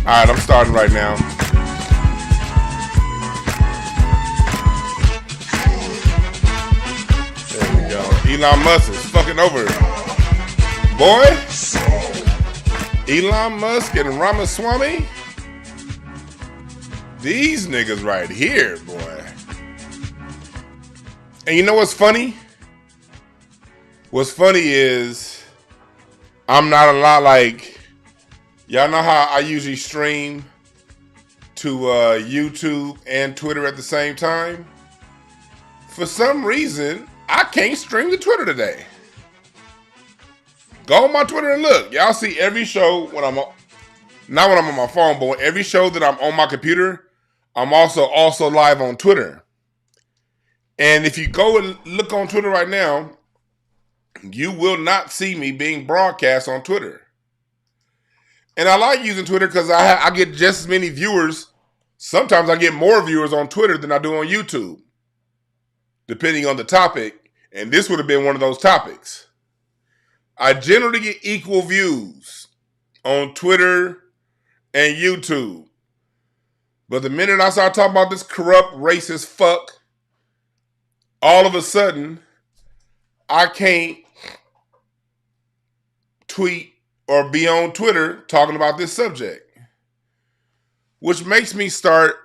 Alright, I'm starting right now. There we go. Elon Musk is fucking over. Boy. Elon Musk and Ramaswamy. These niggas right here, boy. And you know what's funny? What's funny is I'm not a lot like, y'all know how I usually stream to YouTube and Twitter at the same time? For some reason, I can't stream to Twitter today. Go on my Twitter and look. Y'all see every show when I'm on, not when I'm on my phone, but every show that I'm on my computer, I'm also live on Twitter. And if you go and look on Twitter right now, you will not see me being broadcast on Twitter. And I like using Twitter because I get just as many viewers. Sometimes I get more viewers on Twitter than I do on YouTube, depending on the topic. And this would have been one of those topics. I generally get equal views on Twitter and YouTube. But the minute I start talking about this corrupt, racist fuck, all of a sudden, I can't tweet or be on Twitter talking about this subject. Which makes me start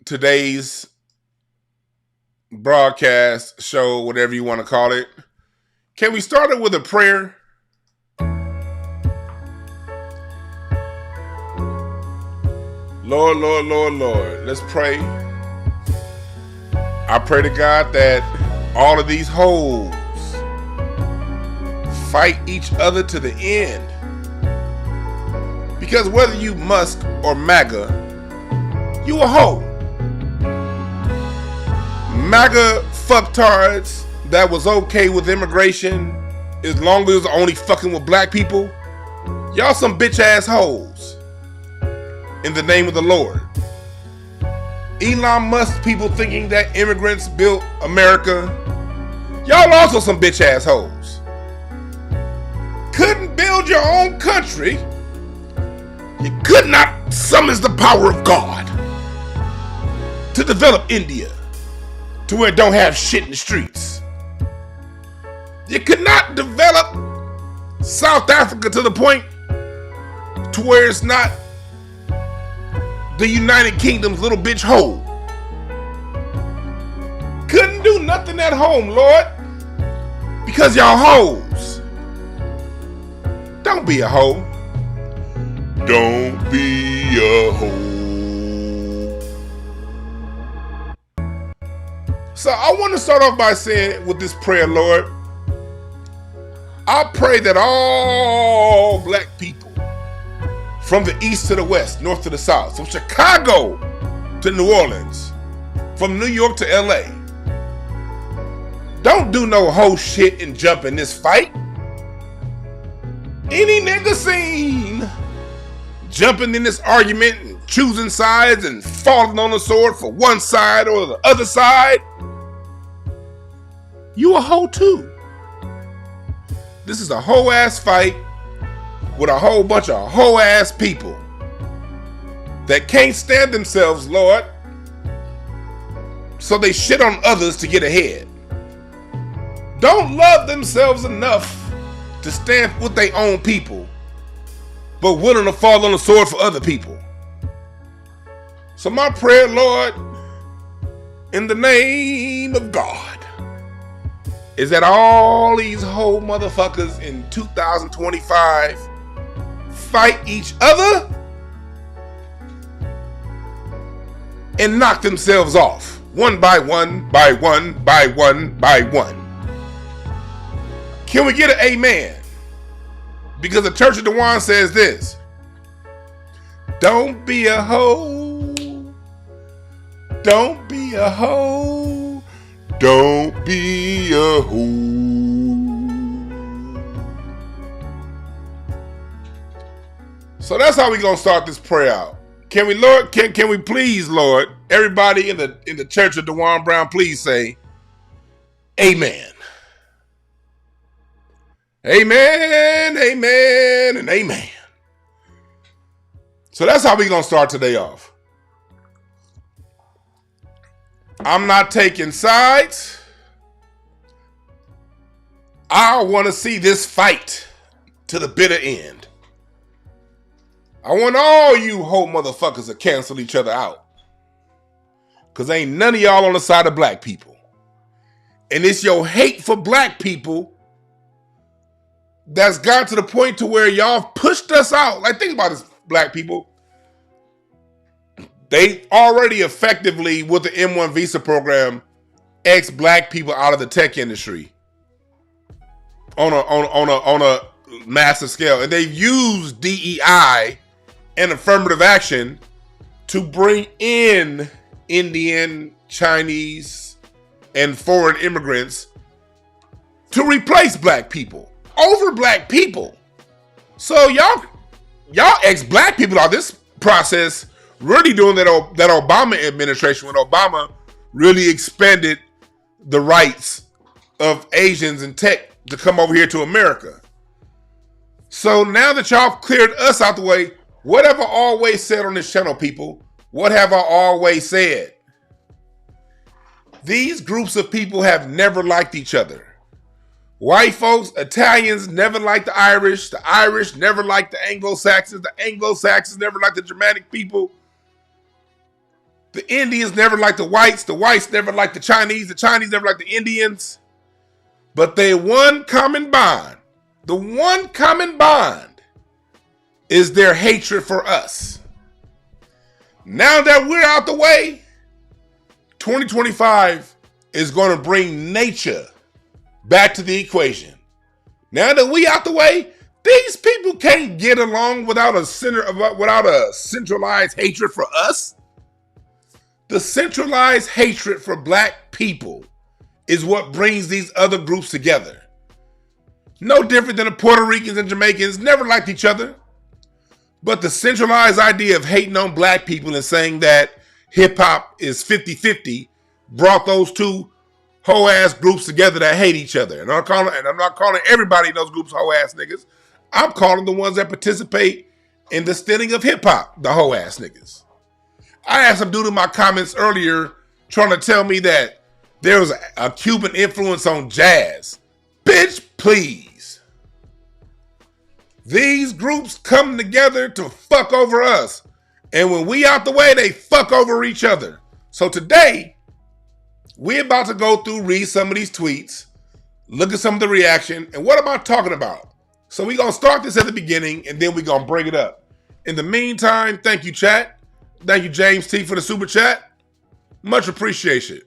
today's broadcast show, whatever you want to call it. Can we start it with a prayer? Lord, Lord, Lord, Lord. Let's pray. I pray to God that all of these hoes fight each other to the end. Because whether you Musk or MAGA, you a hoe. MAGA fucktards that was okay with immigration as long as it was only fucking with black people. Y'all some bitch ass hoes. In the name of the Lord. Elon Musk people thinking that immigrants built America. Y'all also some bitch ass hoes. Couldn't build your own country. You could not summon the power of God to develop India to where it don't have shit in the streets. You could not develop South Africa to the point to where it's not the United Kingdom's little bitch hole. Couldn't do nothing at home, Lord, because y'all hoes. Don't be a hoe. Don't be a hoe. So I want to start off by saying with this prayer, Lord, I pray that all black people from the east to the west, north to the south, from Chicago to New Orleans, from New York to LA, don't do no hoe shit and jump in this fight. Any nigga seen jumping in this argument and choosing sides and falling on the sword for one side or the other side, you a hoe too. This is a hoe ass fight with a whole bunch of hoe ass people that can't stand themselves, Lord, so they shit on others to get ahead. Don't love themselves enough to stand with their own people, but willing to fall on the sword for other people. So my prayer, Lord, in the name of God, is that all these whole motherfuckers in 2025 fight each other and knock themselves off one by one, by one, by one, by one. Can we get an amen? Because the Church of Dewan says this: don't be a hoe. Don't be a hoe. Don't be a hoe. So that's how we gonna start this prayer out. Can we, Lord? Can we please, Lord? Everybody in the Church of Dewan Brown, please say, Amen. Amen, amen, and amen. So that's how we gonna start today off. I'm not taking sides. I want to see this fight to the bitter end. I want all you whole motherfuckers to cancel each other out. Because ain't none of y'all on the side of black people. And it's your hate for black people that's got to the point to where y'all pushed us out. Like, think about this, black people. They already effectively, with the M1 visa program, black people out of the tech industry on a massive scale. And they've used DEI and affirmative action to bring in Indian, Chinese, and foreign immigrants to replace black people over black people. So y'all ex-black people out this process really doing that Obama administration, when Obama really expanded the rights of Asians in tech to come over here to America. So now that y'all cleared us out the way, what have I always said on this channel, people? What have I always said? These groups of people have never liked each other. White folks, Italians never liked the Irish never liked the Anglo-Saxons never liked the Germanic people. The Indians never liked the whites never liked the Chinese never liked the Indians. But the one common bond is their hatred for us. Now that we're out the way, 2025 is going to bring nature back to the equation. Now that we out the way, these people can't get along without a centralized hatred for us. The centralized hatred for black people is what brings these other groups together. No different than the Puerto Ricans and Jamaicans never liked each other. But the centralized idea of hating on black people and saying that hip hop is 50-50 brought those two hoe ass groups together that hate each other. And I'm not calling everybody in those groups hoe ass niggas. I'm calling the ones that participate in the stealing of hip hop the hoe ass niggas. I had some dude in my comments earlier trying to tell me that there was a Cuban influence on jazz. Bitch, please. These groups come together to fuck over us. And when we out the way, they fuck over each other. So today, we're about to go through, read some of these tweets, look at some of the reaction, and what am I talking about? So we're going to start this at the beginning, and then we're going to break it up. In the meantime, thank you, chat. Thank you, James T, for the super chat. Much appreciation.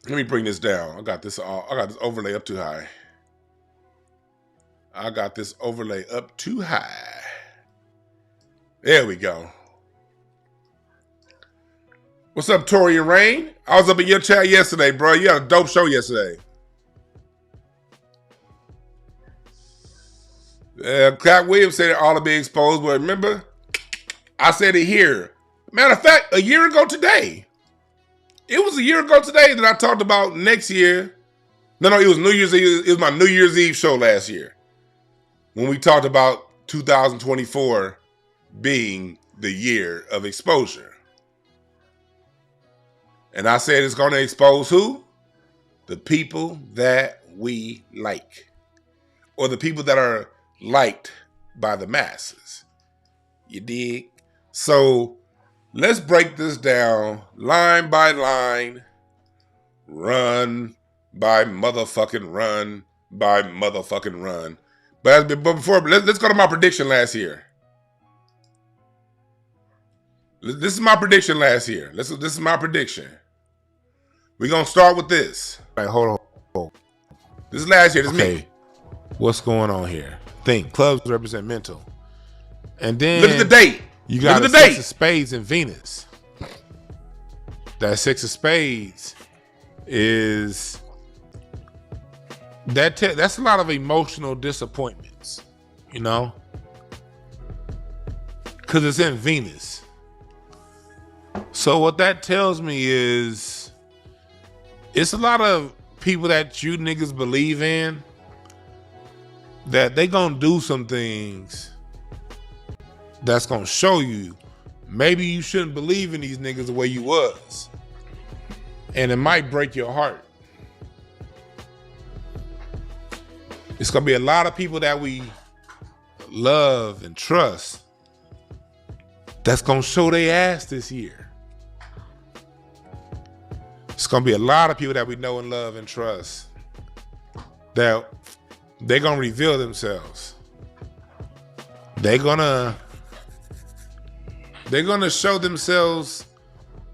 Let me bring this down. I got this overlay up too high. There we go. What's up, Tori and Rain? I was up in your chat yesterday, bro. You had a dope show yesterday. Cat Williams said it all to be exposed, but remember, I said it here. Matter of fact, a year ago today. It was a year ago today that I talked about next year. No, it was New Year's Eve. It was my New Year's Eve show last year when we talked about 2024 being the year of exposure. And I said it's going to expose who? The people that we like. Or the people that are liked by the masses. You dig? So let's break this down line by line, run by motherfucking run by motherfucking run. But before, let's go to my prediction last year. This is my prediction last year. This is my prediction. We're going to start with this. All right, hold on. This is last year. This is me. What's going on here? Think. Clubs represent mental. And then look at the date. You got the Six of Spades in Venus. That Six of Spades is that's a lot of emotional disappointments, you know, because it's in Venus. So what that tells me is it's a lot of people that you niggas believe in that they gonna do some things that's going to show you maybe you shouldn't believe in these niggas the way you was. And it might break your heart. It's going to be a lot of people that we love and trust that's going to show their ass this year. It's going to be a lot of people that we know and love and trust that they're going to reveal themselves. They're going to show themselves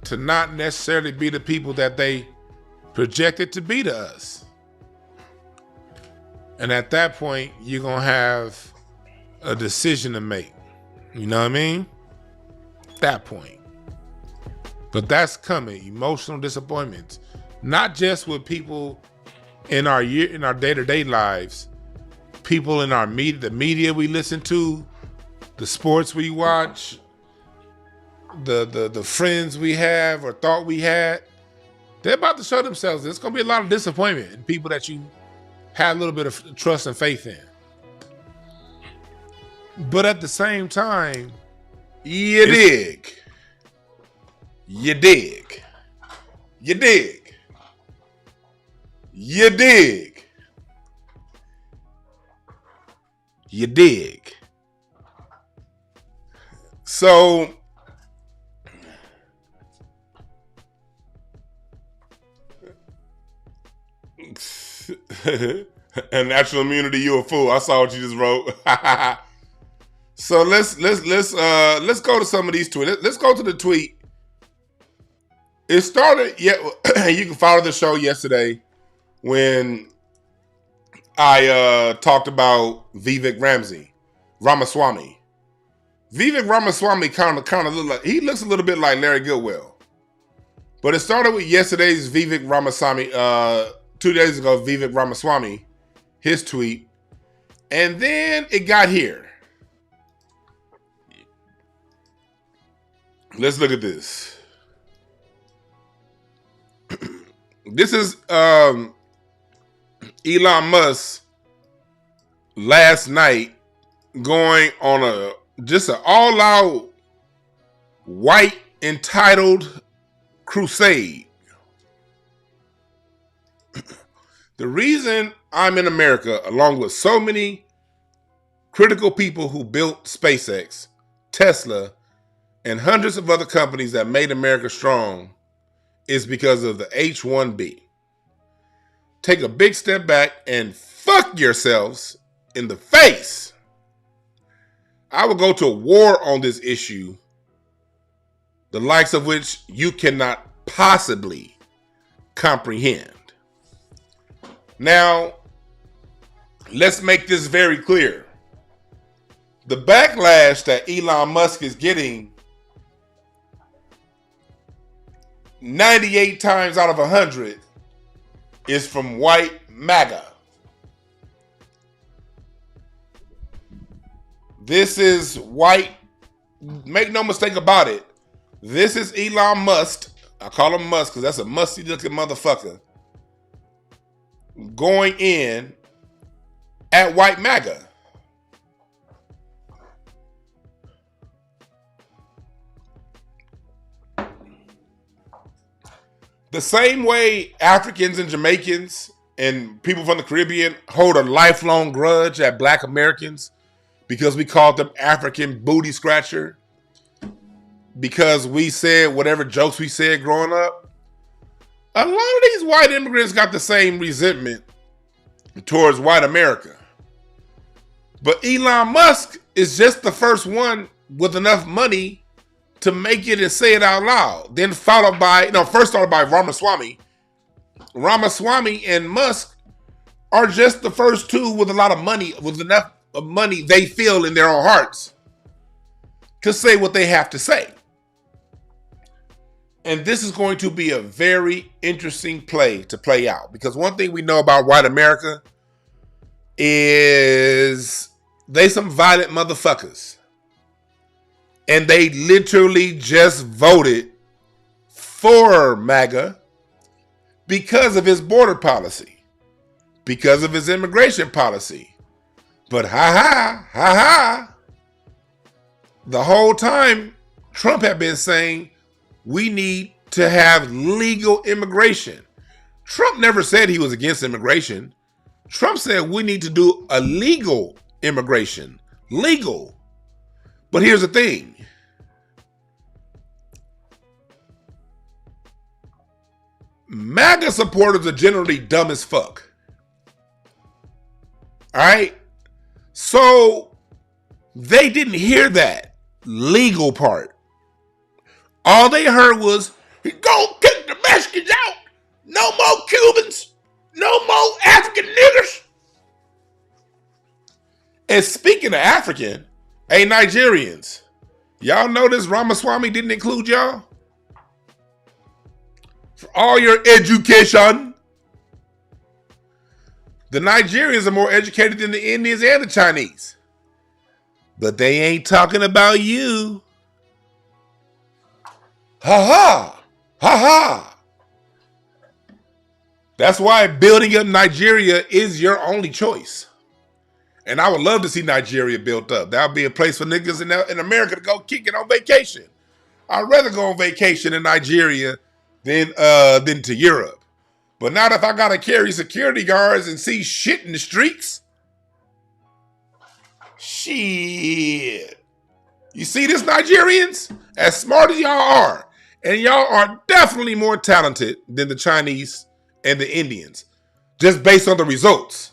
to not necessarily be the people that they projected to be to us. And at that point, you're going to have a decision to make. You know what I mean? That point. But that's coming. Emotional disappointments. Not just with people in our day-to-day lives. People in our media, the media we listen to, the sports we watch, the friends we have or thought we had. They're about to show themselves. There's going to be a lot of disappointment in people that you have a little bit of trust and faith in. But at the same time, you dig. You dig. You dig. You dig. You dig. So, and natural immunity, you a fool. I saw what you just wrote. So let's go to some of these tweets. Let's go to the tweet. It started. Yeah, you can follow the show yesterday when I talked about Vivek Ramaswamy. Vivek Ramaswamy kind of looks a little bit like Larry Goodwell. But it started with yesterday's Vivek Ramaswamy. 2 days ago, Vivek Ramaswamy, his tweet, and then it got here. Let's look at this. This is Elon Musk last night going on just an all-out white entitled crusade. The reason I'm in America, along with so many critical people who built SpaceX, Tesla, and hundreds of other companies that made America strong, is because of the H-1B. Take a big step back and fuck yourselves in the face. I will go to war on this issue, the likes of which you cannot possibly comprehend. Now, let's make this very clear. The backlash that Elon Musk is getting 98 times out of 100 is from white MAGA. This is white, make no mistake about it. This is Elon Musk. I call him Musk because that's a musty looking motherfucker. Going in at white MAGA. The same way Africans and Jamaicans and people from the Caribbean hold a lifelong grudge at Black Americans because we called them African booty scratcher, because we said whatever jokes we said growing up. A lot of these white immigrants got the same resentment towards white America. But Elon Musk is just the first one with enough money to make it and say it out loud. Then followed by, first started by Ramaswamy. Ramaswamy and Musk are just the first two with a lot of money, with enough money they feel in their own hearts to say what they have to say. And this is going to be a very interesting play to play out, because one thing we know about white America is they some violent motherfuckers. And they literally just voted for MAGA because of his border policy, because of his immigration policy. But The whole time, Trump had been saying we need to have legal immigration. Trump never said he was against immigration. Trump said we need to do a legal immigration. Legal. But here's the thing. MAGA supporters are generally dumb as fuck. All right? So they didn't hear that legal part. All they heard was, he's gonna kick the Mexicans out. No more Cubans. No more African niggers. And speaking of African, hey, Nigerians, y'all notice Ramaswamy didn't include y'all? For all your education, the Nigerians are more educated than the Indians and the Chinese. But they ain't talking about you. Ha ha. Ha ha. That's why building up Nigeria is your only choice. And I would love to see Nigeria built up. That would be a place for niggas in America to go kick it on vacation. I'd rather go on vacation in Nigeria than to Europe. But not if I gotta carry security guards and see shit in the streets. Shit. You see this, Nigerians? As smart as y'all are, and y'all are definitely more talented than the Chinese and the Indians, just based on the results.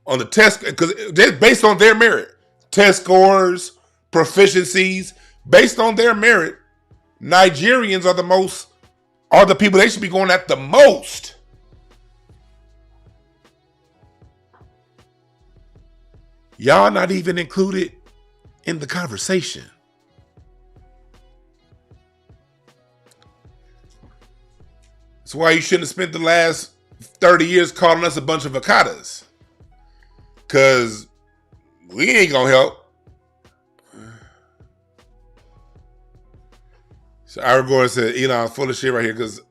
On the test, because just based on their merit, test scores, proficiencies, based on their merit, Nigerians are the people they should be going at the most. Y'all not even included in the conversation. That's why you shouldn't have spent the last 30 years calling us a bunch of avocados. Because we ain't going to help. So Ira Gordon said, Elon full of shit right here because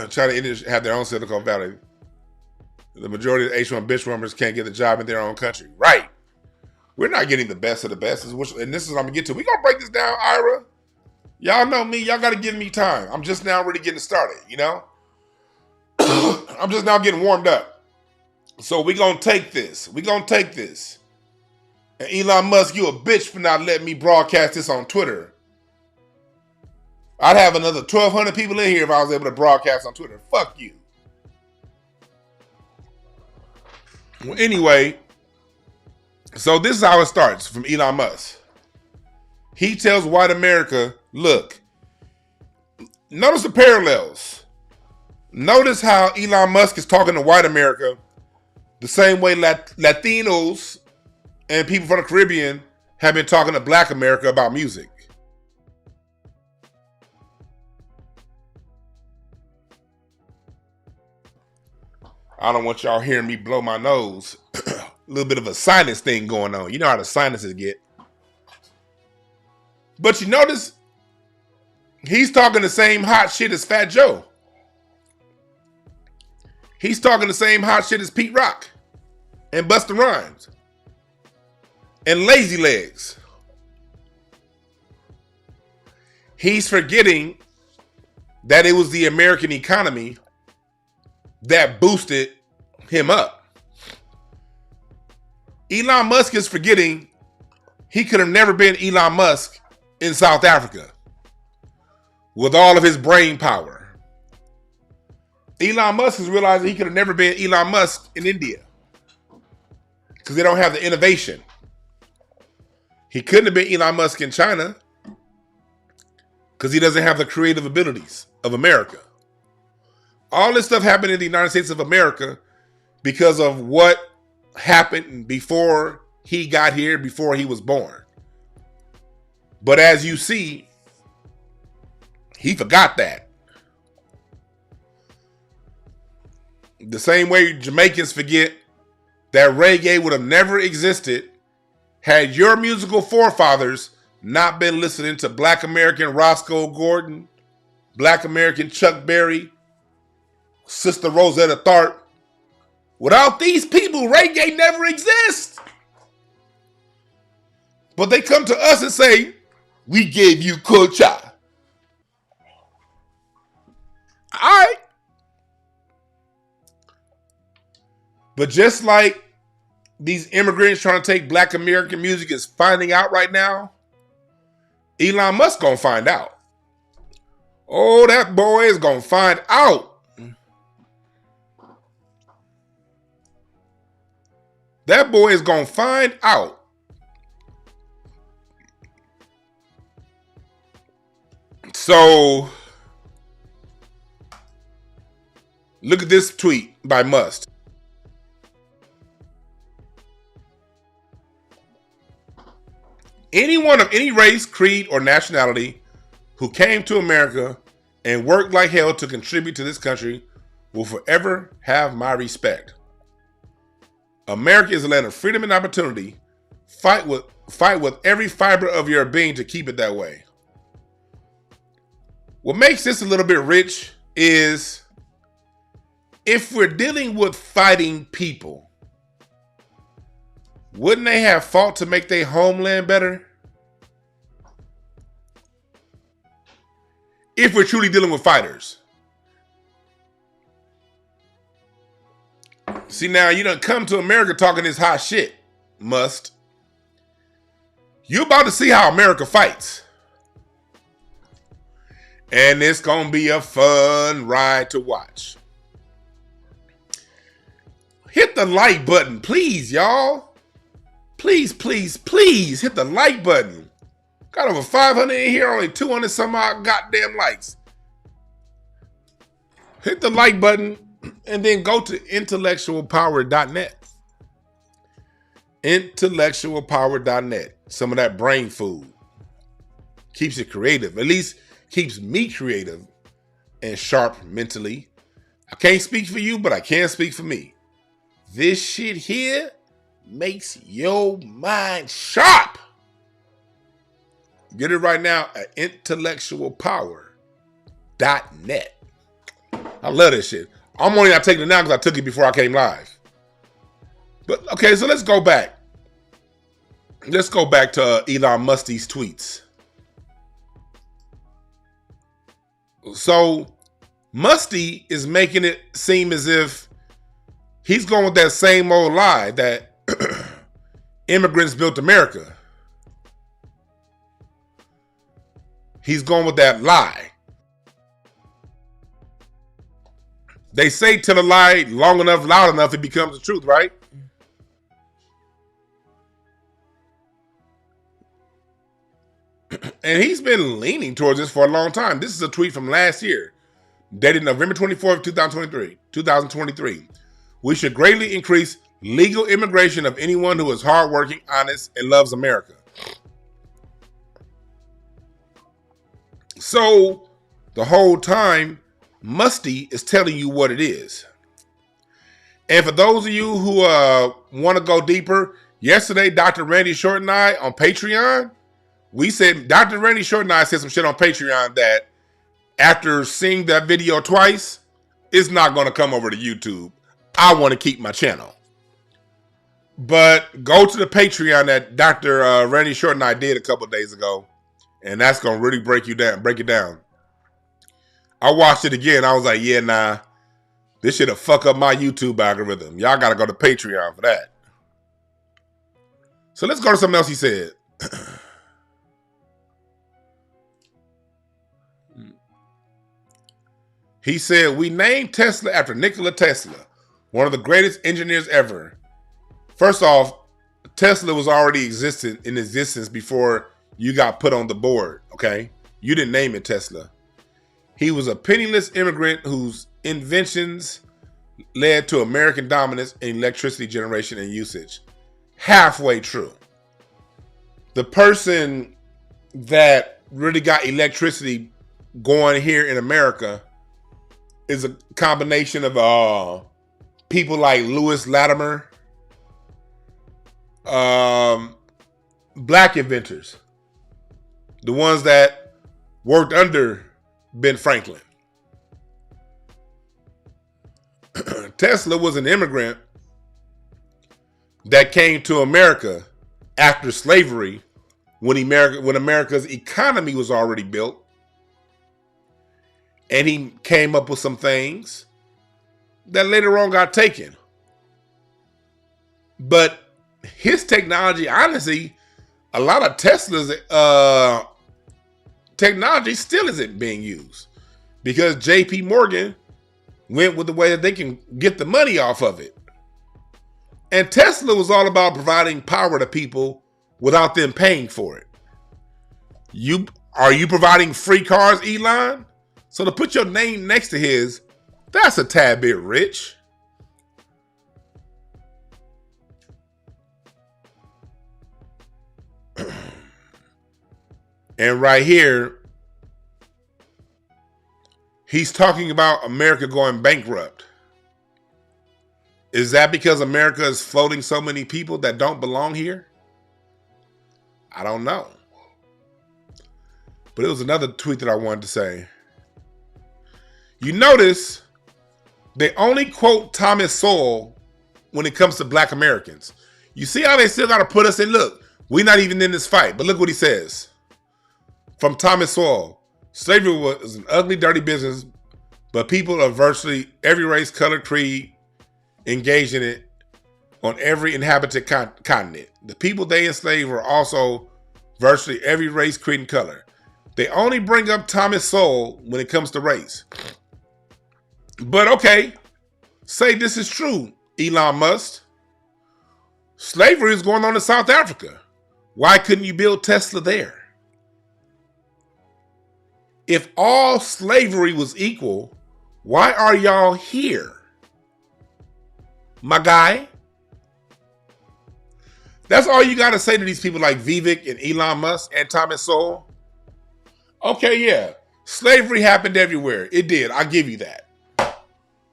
China and India have their own Silicon Valley. The majority of the H1 bitch rummers can't get a job in their own country. Right. We're not getting the best of the best. And this is what I'm going to get to. We're going to break this down, Ira. Y'all know me. Y'all got to give me time. I'm just now really getting started, you know? I'm just now getting warmed up. So we're going to take this. We're going to take this. And Elon Musk, you a bitch for not letting me broadcast this on Twitter. I'd have another 1,200 people in here if I was able to broadcast on Twitter. Fuck you. Well, anyway, so this is how it starts from Elon Musk. He tells white America, look, notice the parallels. Notice how Elon Musk is talking to white America the same way Latinos and people from the Caribbean have been talking to black America about music. I don't want y'all hearing me blow my nose. A little bit of a sinus thing going on. You know how the sinuses get. But you notice, he's talking the same hot shit as Fat Joe. He's talking the same hot shit as Pete Rock and Busta Rhymes and Lazy Legs. He's forgetting that it was the American economy that boosted him up. Elon Musk is forgetting he could have never been Elon Musk in South Africa with all of his brain power. Elon Musk is realizing he could have never been Elon Musk in India because they don't have the innovation. He couldn't have been Elon Musk in China because he doesn't have the creative abilities of America. All this stuff happened in the United States of America because of what happened before he got here, before he was born. But as you see, he forgot that. The same way Jamaicans forget that reggae would have never existed had your musical forefathers not been listening to Black American Roscoe Gordon, Black American Chuck Berry, Sister Rosetta Tharpe. Without these people, reggae never exists. But they come to us and say, We gave you culture. All right. But just like these immigrants trying to take Black American music is finding out right now, Elon Musk gonna find out. Oh, that boy is gonna find out. That boy is gonna find out. So, look at this tweet by Musk. Anyone of any race, creed, or nationality who came to America and worked like hell to contribute to this country will forever have my respect. America is a land of freedom and opportunity. Fight with every fiber of your being to keep it that way. What makes this a little bit rich is if we're dealing with fighting people, wouldn't they have fought to make their homeland better? If we're truly dealing with fighters. See, now you done come to America talking this hot shit, Musk. You about to see how America fights. And it's going to be a fun ride to watch. Hit the like button, please, y'all. Please, please, please hit the like button. Got over 500 in here, only 200 some odd goddamn likes. Hit the like button and then go to intellectualpower.net. Intellectualpower.net. Some of that brain food. Keeps it creative. At least keeps me creative and sharp mentally. I can't speak for you, but I can speak for me. This shit here makes your mind sharp. Get it right now at intellectualpower.net. I love this shit. I'm only not taking it now because I took it before I came live. But okay, so let's go back. Let's go back to Elon Musk's tweets. So Musty is making it seem as if he's going with that same old lie that immigrants built America. He's going with that lie. They say tell a lie long enough, loud enough, it becomes the truth, right? And he's been leaning towards this for a long time. This is a tweet from last year, dated November 24th, 2023. We should greatly increase legal immigration of anyone who is hardworking, honest, and loves America. So the whole time, Musty is telling you what it is. And for those of you who want to go deeper, yesterday, Dr. Randy Short and I on Patreon, we said, Dr. Randy Short and I said some shit on Patreon that after seeing that video twice, it's not going to come over to YouTube. I want to keep my channel. But go to the Patreon that Dr. Randy Short and I did a couple of days ago, and that's going to really break it down. I watched it again. I was like, yeah, nah, this shit'll fuck up my YouTube algorithm. Y'all got to go to Patreon for that. So let's go to something else he said. He said, we named Tesla after Nikola Tesla, one of the greatest engineers ever. First off, Tesla was already in existence before you got put on the board, okay? You didn't name it Tesla. He was a penniless immigrant whose inventions led to American dominance in electricity generation and usage. Halfway true. The person that really got electricity going here in America is a combination of people like Lewis Latimer, black inventors, the ones that worked under Ben Franklin. Tesla was an immigrant that came to America after slavery when America's economy was already built, and he came up with some things that later on got taken. But his technology, honestly, a lot of Tesla's technology still isn't being used because JP Morgan went with the way that they can get the money off of it. And Tesla was all about providing power to people without them paying for it. Are you providing free cars, Elon? So to put your name next to his, that's a tad bit rich. And right here, he's talking about America going bankrupt. Is that because America is floating so many people that don't belong here? I don't know. But it was another tweet that I wanted to say. You notice they only quote Thomas Sowell when it comes to black Americans. You see how they still got to put us in, look, we're not even in this fight. But look what he says. From Thomas Sowell, slavery was an ugly, dirty business, but people of virtually every race, color, creed engaged in it on every inhabited continent. The people they enslaved were also virtually every race, creed, and color. They only bring up Thomas Sowell when it comes to race. But okay, say this is true, Elon Musk. Slavery is going on in South Africa. Why couldn't you build Tesla there? If all slavery was equal, why are y'all here? My guy? That's all you got to say to these people like Vivek and Elon Musk and Thomas Sowell? Okay, yeah. Slavery happened everywhere. It did. I'll give you that.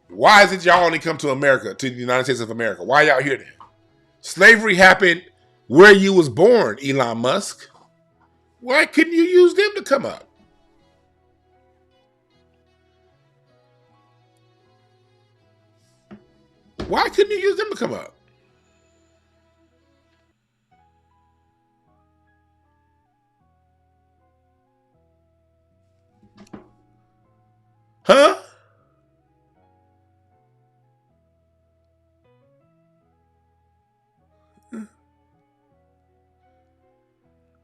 Why is it y'all only come to America, to the United States of America? Why y'all here then? Slavery happened where you was born, Elon Musk. Why couldn't you use them to come up? Why couldn't you use them to come up? Huh?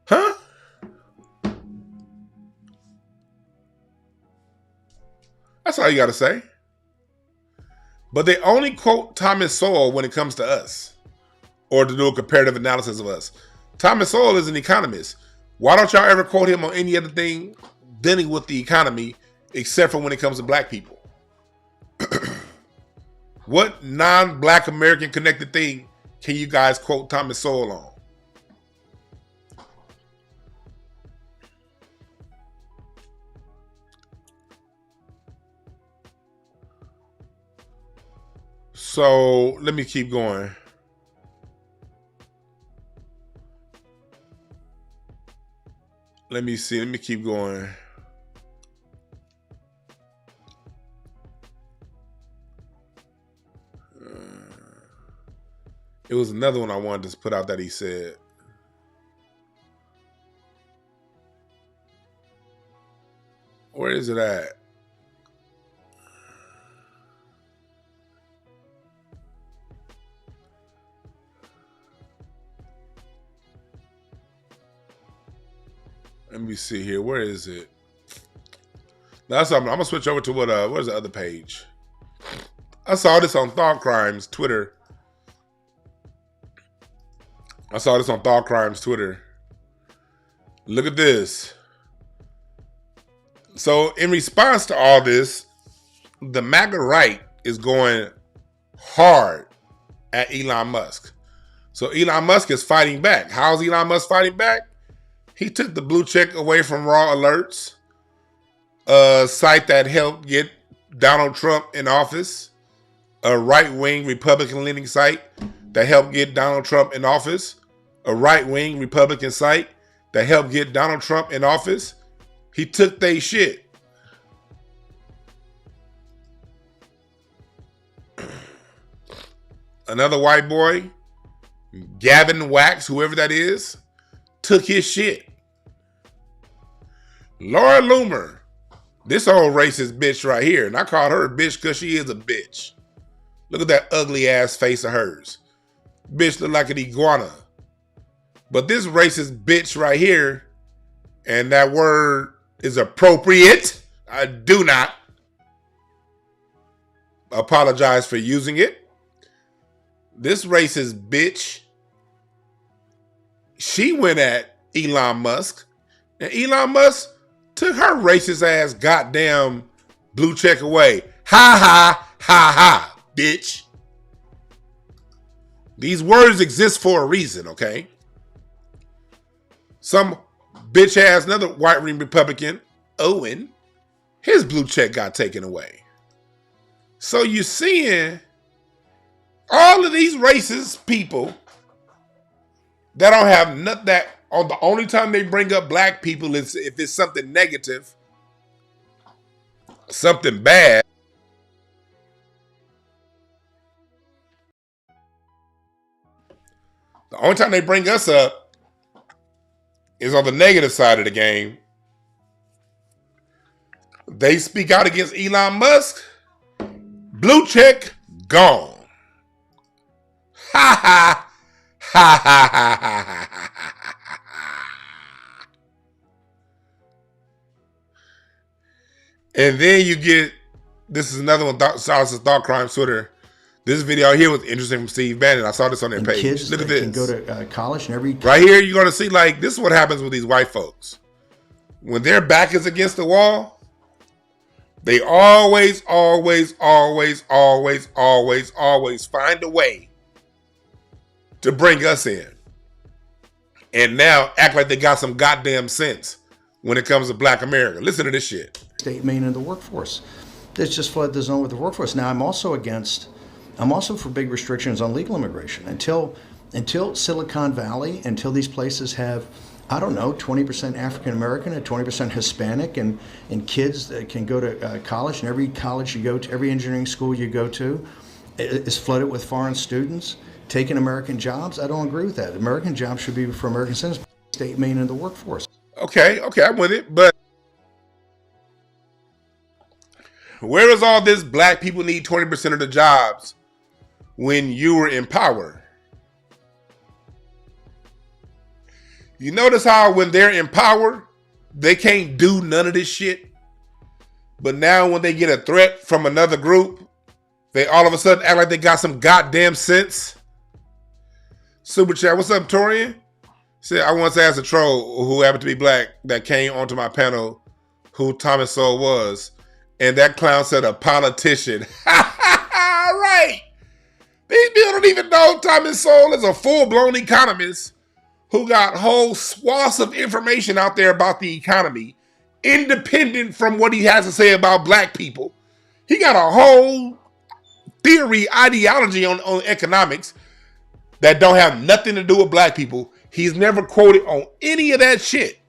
Huh? That's all you got to say. But they only quote Thomas Sowell when it comes to us, or to do a comparative analysis of us. Thomas Sowell is an economist. Why don't y'all ever quote him on any other thing dealing with the economy except for when it comes to black people? What non-black American connected thing can you guys quote Thomas Sowell on? So let me keep going. Let me see. Let me keep going. It was another one I wanted to put out that he said. Where is it at? Let me see here. Where is it? That's something. I'm gonna switch over to where's the other page? I saw this on Thought Crimes Twitter. Look at this. So in response to all this, the MAGA right is going hard at Elon Musk. So Elon Musk is fighting back. How's Elon Musk fighting back? He took the blue check away from Raw Alerts, a site that helped get Donald Trump in office, a right-wing Republican-leaning site that helped get Donald Trump in office, a right-wing Republican site that helped get Donald Trump in office. He took they shit. Another white boy, Gavin Wax, whoever that is, took his shit. Laura Loomer, this old racist bitch right here, and I called her a bitch because she is a bitch. Look at that ugly ass face of hers. Bitch look like an iguana. But this racist bitch right here, and that word is appropriate. I do not apologize for using it. This racist bitch, she went at Elon Musk, and Elon Musk took her racist ass goddamn blue check away. Ha ha ha ha, bitch. These words exist for a reason, okay? Some bitch ass, another right-wing Republican, Owen, his blue check got taken away. So you're seeing all of these racist people that don't have nothing, that on the only time they bring up black people is if it's something negative, something bad. The only time they bring us up is on the negative side of the game. They speak out against Elon Musk. Blue check gone. Ha ha ha ha ha ha ha. And then you get, this is another one, Silas' Thought Crime Twitter. This video here was interesting from Steve Bannon. I saw this on their page. Kids look at this. Can go to college and every right here. You're gonna see, like, this is what happens with these white folks when their back is against the wall. They always find a way to bring us in, and now act like they got some goddamn sense when it comes to Black America. Listen to this shit. State main in the workforce. That's just flood the zone with the workforce. Now I'm also for big restrictions on legal immigration until Silicon Valley, until these places have, I don't know, 20% African American and 20% Hispanic, and kids that can go to college, and every college you go to, every engineering school you go to is flooded with foreign students taking American jobs. I don't agree with that. American jobs should be for American citizens. State main in the workforce. Okay, I'm with it, but where is all this black people need 20% of the jobs when you were in power? You notice how when they're in power, they can't do none of this shit. But now when they get a threat from another group, they all of a sudden act like they got some goddamn sense. Super chat, what's up, Torian? Said, I once asked a troll who happened to be black that came onto my panel who Thomas Sowell was. And that clown said a politician. Right. These people don't even know Thomas Sowell is a full-blown economist who got whole swaths of information out there about the economy, independent from what he has to say about black people. He got a whole theory, ideology on economics that don't have nothing to do with black people. He's never quoted on any of that shit.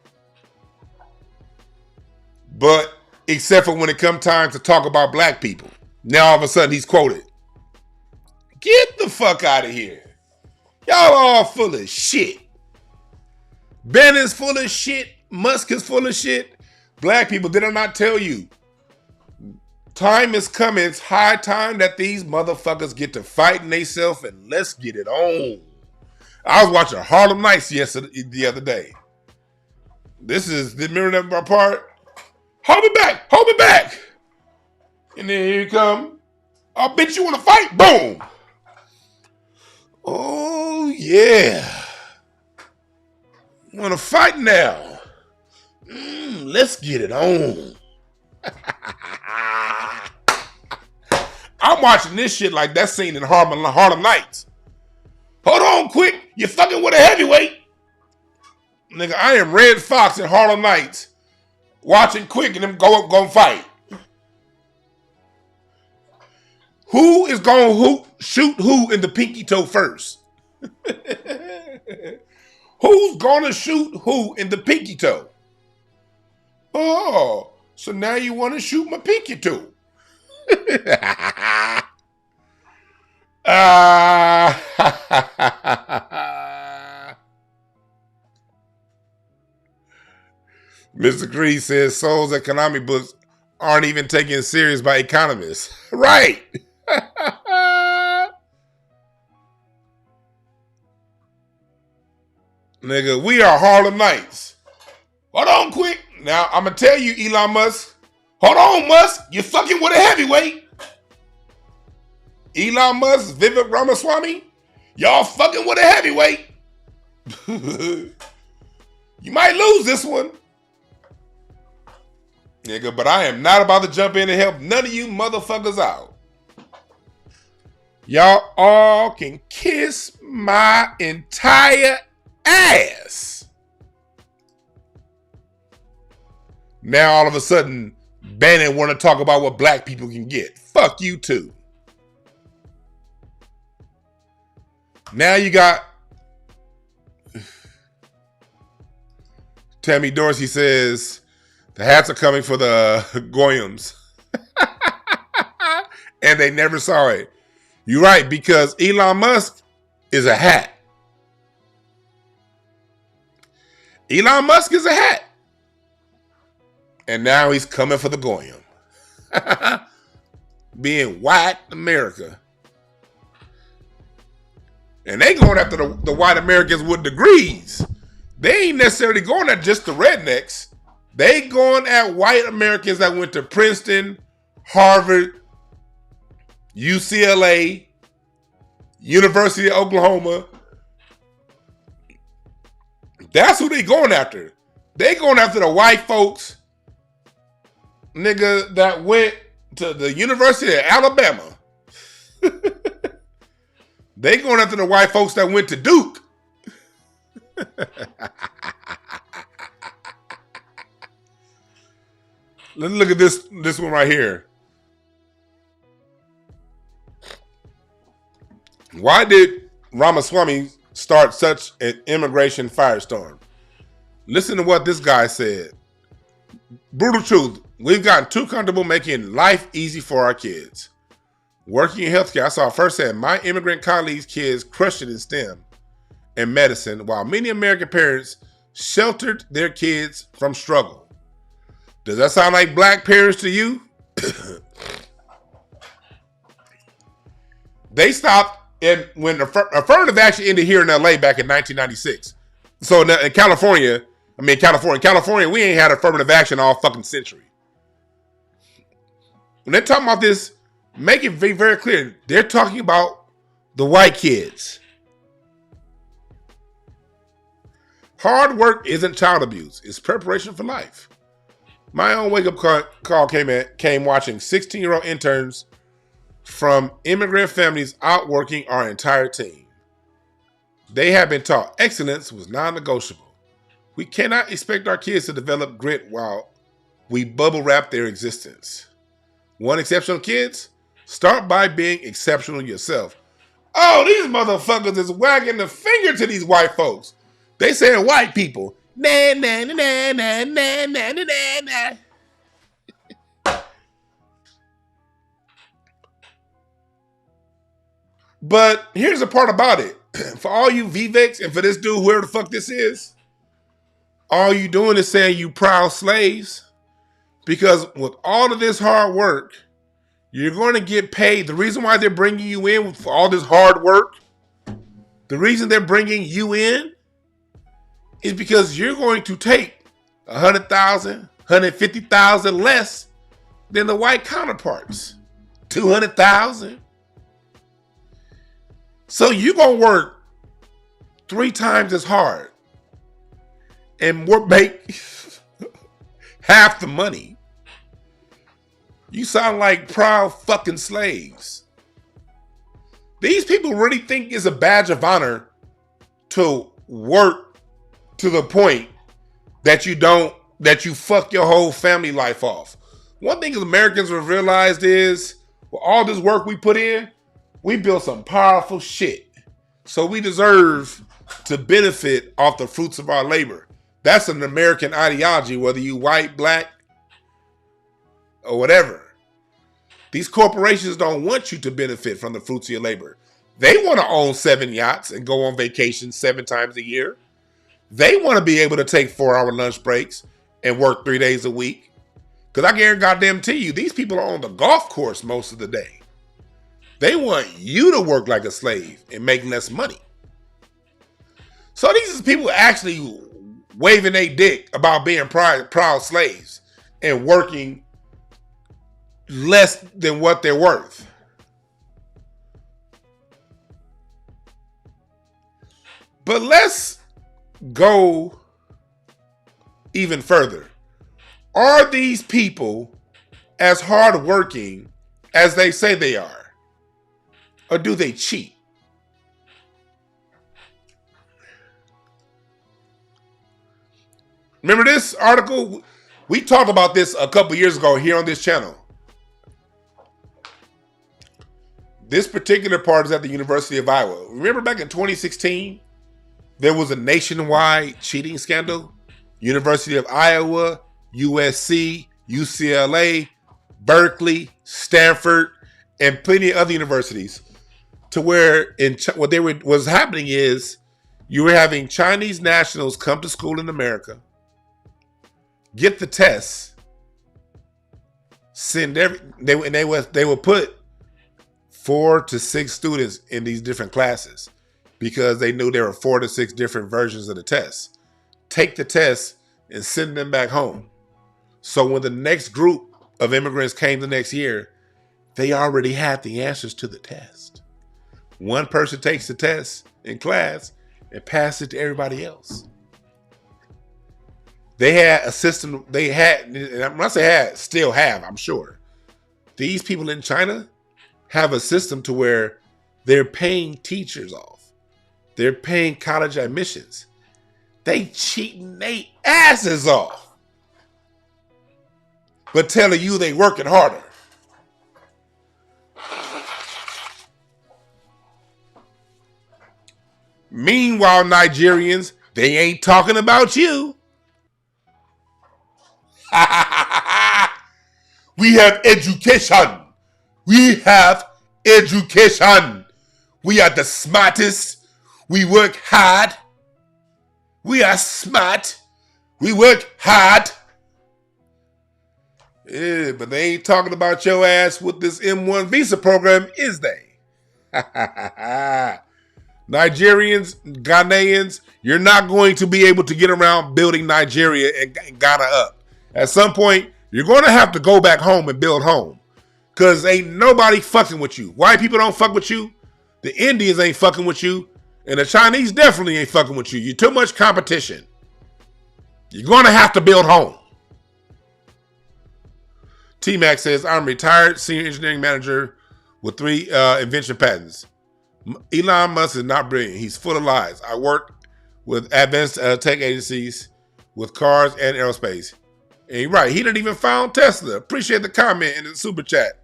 But except for when it comes time to talk about black people. Now all of a sudden he's quoted. Get the fuck out of here. Y'all all full of shit. Bannon's full of shit. Musk is full of shit. Black people, did I not tell you? Time is coming. It's high time that these motherfuckers get to fighting themselves, and let's get it on. I was watching Harlem Nights the other day. Remember that part? Hold me back! Hold me back! And then here you come. Oh, bitch, you want to fight? Boom! Oh, yeah. Want to fight now? Let's get it on. I'm watching this shit like that scene in Harlem Nights. Hold on, quick. You're fucking with a heavyweight. Nigga, I am Red Fox in Harlem Nights. Watching Quick and them go fight. Who is going to shoot who in the pinky toe first? Who's going to shoot who in the pinky toe? Oh, so now you want to shoot my pinky toe. Mr. Creed says Soul's economic books aren't even taken serious by economists. Right. Nigga, we are Harlem Nights. Hold on quick. Now, I'm going to tell you, Elon Musk. Hold on, Musk. You're fucking with a heavyweight. Elon Musk, Vivek Ramaswamy. Y'all fucking with a heavyweight. You might lose this one. Nigga, but I am not about to jump in and help none of you motherfuckers out. Y'all all can kiss my entire ass. Now all of a sudden, Bannon want to talk about what black people can get. Fuck you too. Now you got Tammy Dorsey says the hats are coming for the Goyams. And they never saw it. You're right, because Elon Musk is a hat. Elon Musk is a hat. And now he's coming for the Goyam. Being white America. And they going after the white Americans with degrees. They ain't necessarily going at just the rednecks. They going at white Americans that went to Princeton, Harvard, UCLA, University of Oklahoma. That's who they going after. They going after the white folks, nigga, that went to the University of Alabama. They going after the white folks that went to Duke. Let's look at this one right here. Why did Ramaswamy start such an immigration firestorm? Listen to what this guy said. Brutal truth. We've gotten too comfortable making life easy for our kids. Working in healthcare, I saw firsthand my immigrant colleagues' kids crushed it in STEM and medicine, while many American parents sheltered their kids from struggle. Does that sound like black parents to you? They stopped when affirmative action ended here in LA back in 1996. So in California, we ain't had affirmative action all fucking century. When they're talking about this, make it very, very clear. They're talking about the white kids. Hard work isn't child abuse. It's preparation for life. My own wake-up call came watching 16-year-old interns from immigrant families outworking our entire team. They have been taught excellence was non-negotiable. We cannot expect our kids to develop grit while we bubble wrap their existence. One exceptional kids? Start by being exceptional yourself. Oh, these motherfuckers is wagging the finger to these white folks. They saying white people. Nah, nah, nah, nah, nah, nah, nah, nah, nah. But here's the part about it. For all you Viveks and for this dude, whoever the fuck this is, all you doing is saying you proud slaves. Because with all of this hard work, you're going to get paid. The reason why they're bringing you in for all this hard work, the reason they're bringing you in is because you're going to take 100,000, 150,000 less than the white counterparts. 200,000. So you're going to work 3 times as hard and make half the money. You sound like proud fucking slaves. These people really think it's a badge of honor to work to the point that you fuck your whole family life off. One thing Americans have realized is, with all this work we put in, we built some powerful shit. So we deserve to benefit off the fruits of our labor. That's an American ideology, whether you white, black, or whatever. These corporations don't want you to benefit from the fruits of your labor. They want to own 7 yachts and go on vacation 7 times a year. They want to be able to take 4-hour lunch breaks and work 3 days a week. Because I guarantee you, these people are on the golf course most of the day. They want you to work like a slave and make less money. So these are people actually waving a dick about being proud slaves and working less than what they're worth. But let's go even further. Are these people as hardworking as they say they are? Or do they cheat? Remember this article? We talked about this a couple years ago here on this channel. This particular part is at the University of Iowa. Remember back in 2016, there was a nationwide cheating scandal? University of Iowa, USC, UCLA, Berkeley, Stanford, and plenty of other universities. To where was happening is you were having Chinese nationals come to school in America, get the tests, they would put 4 to 6 students in these different classes because they knew there were 4 to 6 different versions of the test. Take the test and send them back home. So when the next group of immigrants came the next year, they already had the answers to the test. One person takes the test in class and passes it to everybody else. They had a system, and when I say had, still have, I'm sure. These people in China have a system to where they're paying teachers off. They're paying college admissions. They cheating their asses off. But telling you they working harder. Meanwhile, Nigerians, they ain't talking about you. We have education. We have education. We are the smartest. We work hard. We are smart. We work hard. Yeah, but they ain't talking about your ass with this M1 visa program, is they? Nigerians, Ghanaians, you're not going to be able to get around building Nigeria and Ghana up. At some point, you're going to have to go back home and build home. Because ain't nobody fucking with you. White people don't fuck with you. The Indians ain't fucking with you. And the Chinese definitely ain't fucking with you. You're too much competition. You're going to have to build home. T-Mac says, I'm retired senior engineering manager with 3 invention patents. Elon Musk is not brilliant. He's full of lies. I work with advanced tech agencies with cars and aerospace. And you're right. He didn't even found Tesla. Appreciate the comment in the super chat.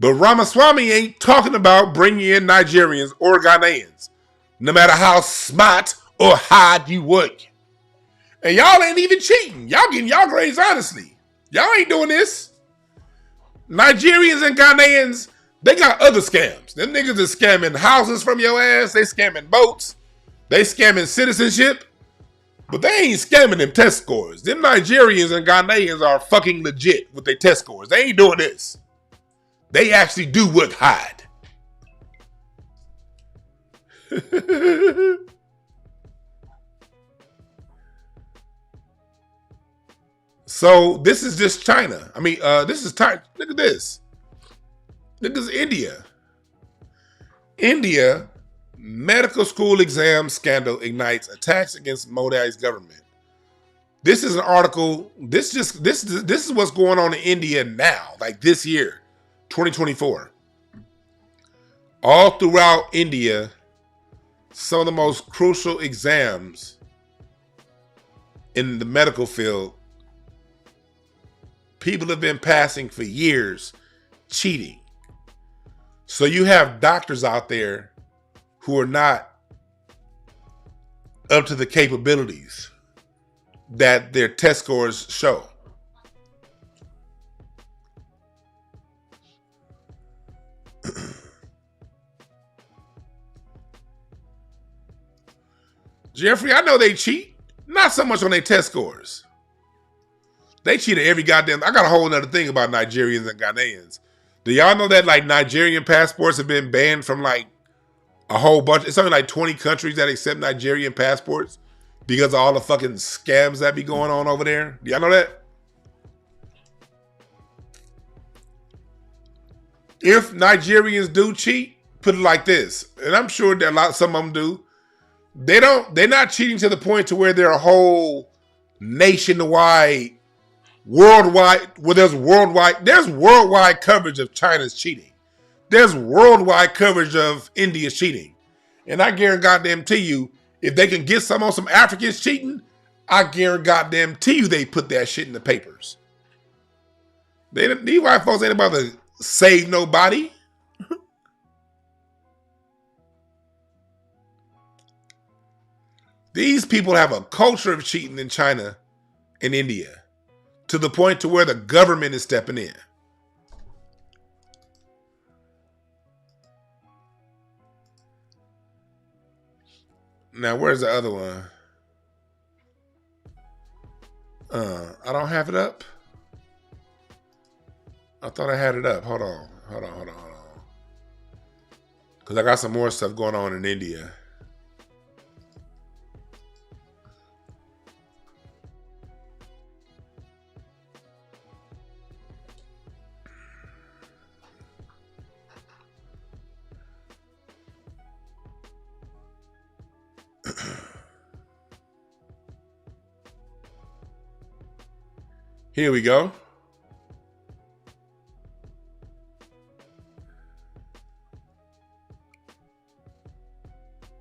But Ramaswamy ain't talking about bringing in Nigerians or Ghanaians, no matter how smart or hard you work. And y'all ain't even cheating. Y'all getting y'all grades honestly. Y'all ain't doing this. Nigerians and Ghanaians, they got other scams. Them niggas is scamming houses from your ass. They scamming boats. They scamming citizenship. But they ain't scamming them test scores. Them Nigerians and Ghanaians are fucking legit with their test scores. They ain't doing this. They actually do work hard. So this is just China. I mean, this is China. Look at this. Look at India. India medical school exam scandal ignites attacks against Modi's government. This is an article. This is what's going on in India now, like this year, 2024. All throughout India, some of the most crucial exams in the medical field, people have been passing for years, cheating. So you have doctors out there who are not up to the capabilities that their test scores show. Jeffrey, I know they cheat. Not so much on their test scores. They cheat at every goddamn... I got a whole nother thing about Nigerians and Ghanaians. Do y'all know that like Nigerian passports have been banned from like a whole bunch? It's only like 20 countries that accept Nigerian passports because of all the fucking scams that be going on over there. Do y'all know that? If Nigerians do cheat, put it like this, and I'm sure that some of them do. They're not cheating to the point to where they're a whole nationwide, worldwide, well, there's worldwide coverage of China's cheating. There's worldwide coverage of India's cheating. And I guarantee you, if they can get some on some Africans cheating, I guarantee you they put that shit in the papers. These white folks ain't about to save nobody. These people have a culture of cheating in China and India to the point to where the government is stepping in. Now, where's the other one? I don't have it up. I thought I had it up. Hold on. Because I got some more stuff going on in India. Here we go.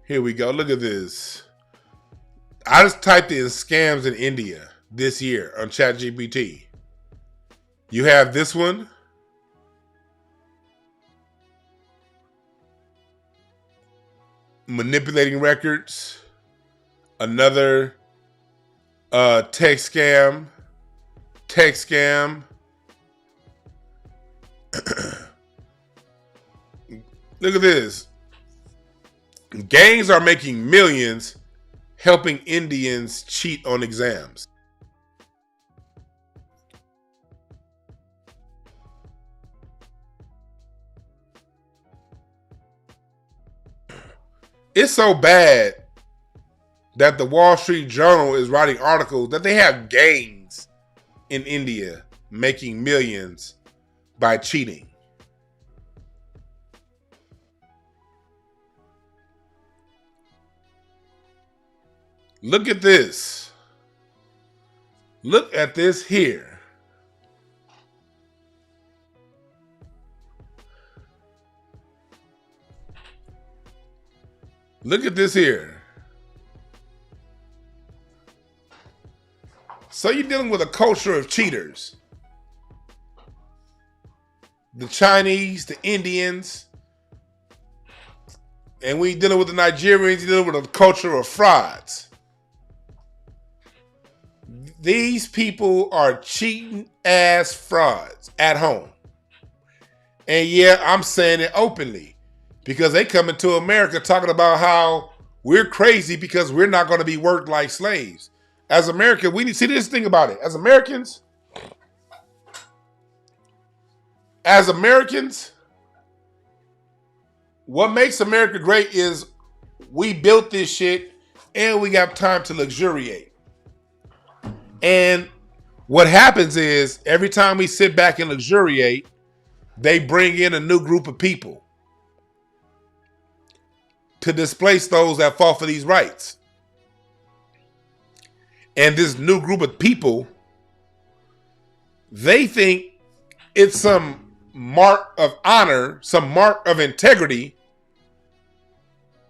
Here we go. Look at this. I just typed in scams in India this year on ChatGPT. You have this one. Manipulating records. Another text scam. Look at this. Gangs are making millions helping Indians cheat on exams. It's so bad that the Wall Street Journal is writing articles that they have gangs in India making millions by cheating. Look at this. Look at this here. Look at this here. So you're dealing with a culture of cheaters. The Chinese, the Indians, and when you're dealing with the Nigerians, you're dealing with a culture of frauds. These people are cheating ass frauds at home. And yeah, I'm saying it openly because they come into America talking about how we're crazy because we're not going to be worked like slaves. As Americans, we need to see this thing about it. As Americans, what makes America great is we built this shit and we got time to luxuriate. And what happens is every time we sit back and luxuriate, they bring in a new group of people to displace those that fought for these rights. And this new group of people, they think it's some mark of honor, some mark of integrity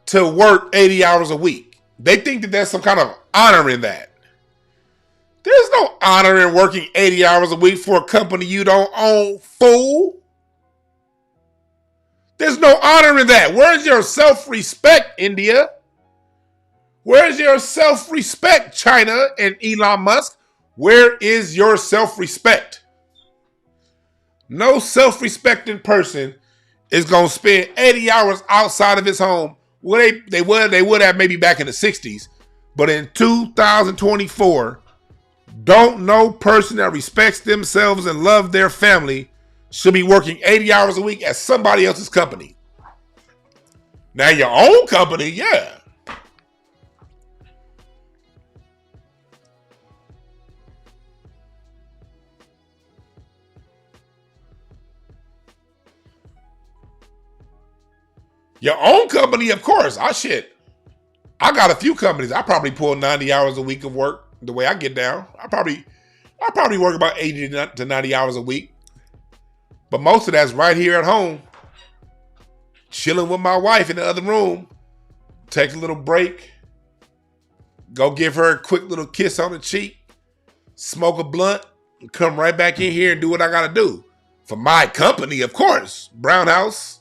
to work 80 hours a week. They think that there's some kind of honor in that. There's no honor in working 80 hours a week for a company you don't own, fool. There's no honor in that. Where's your self-respect, India? Where's your self-respect, China and Elon Musk? Where is your self-respect? No self-respecting person is going to spend 80 hours outside of his home. Well, they would have maybe back in the 60s. But in 2024, don't no person that respects themselves and love their family should be working 80 hours a week at somebody else's company. Now your own company, yeah. Your own company, of course. I got a few companies. I probably pull 90 hours a week of work the way I get down. I probably work about 80 to 90 hours a week. But most of that's right here at home. Chilling with my wife in the other room. Take a little break. Go give her a quick little kiss on the cheek. Smoke a blunt. And come right back in here and do what I got to do. For my company, of course. Brown House.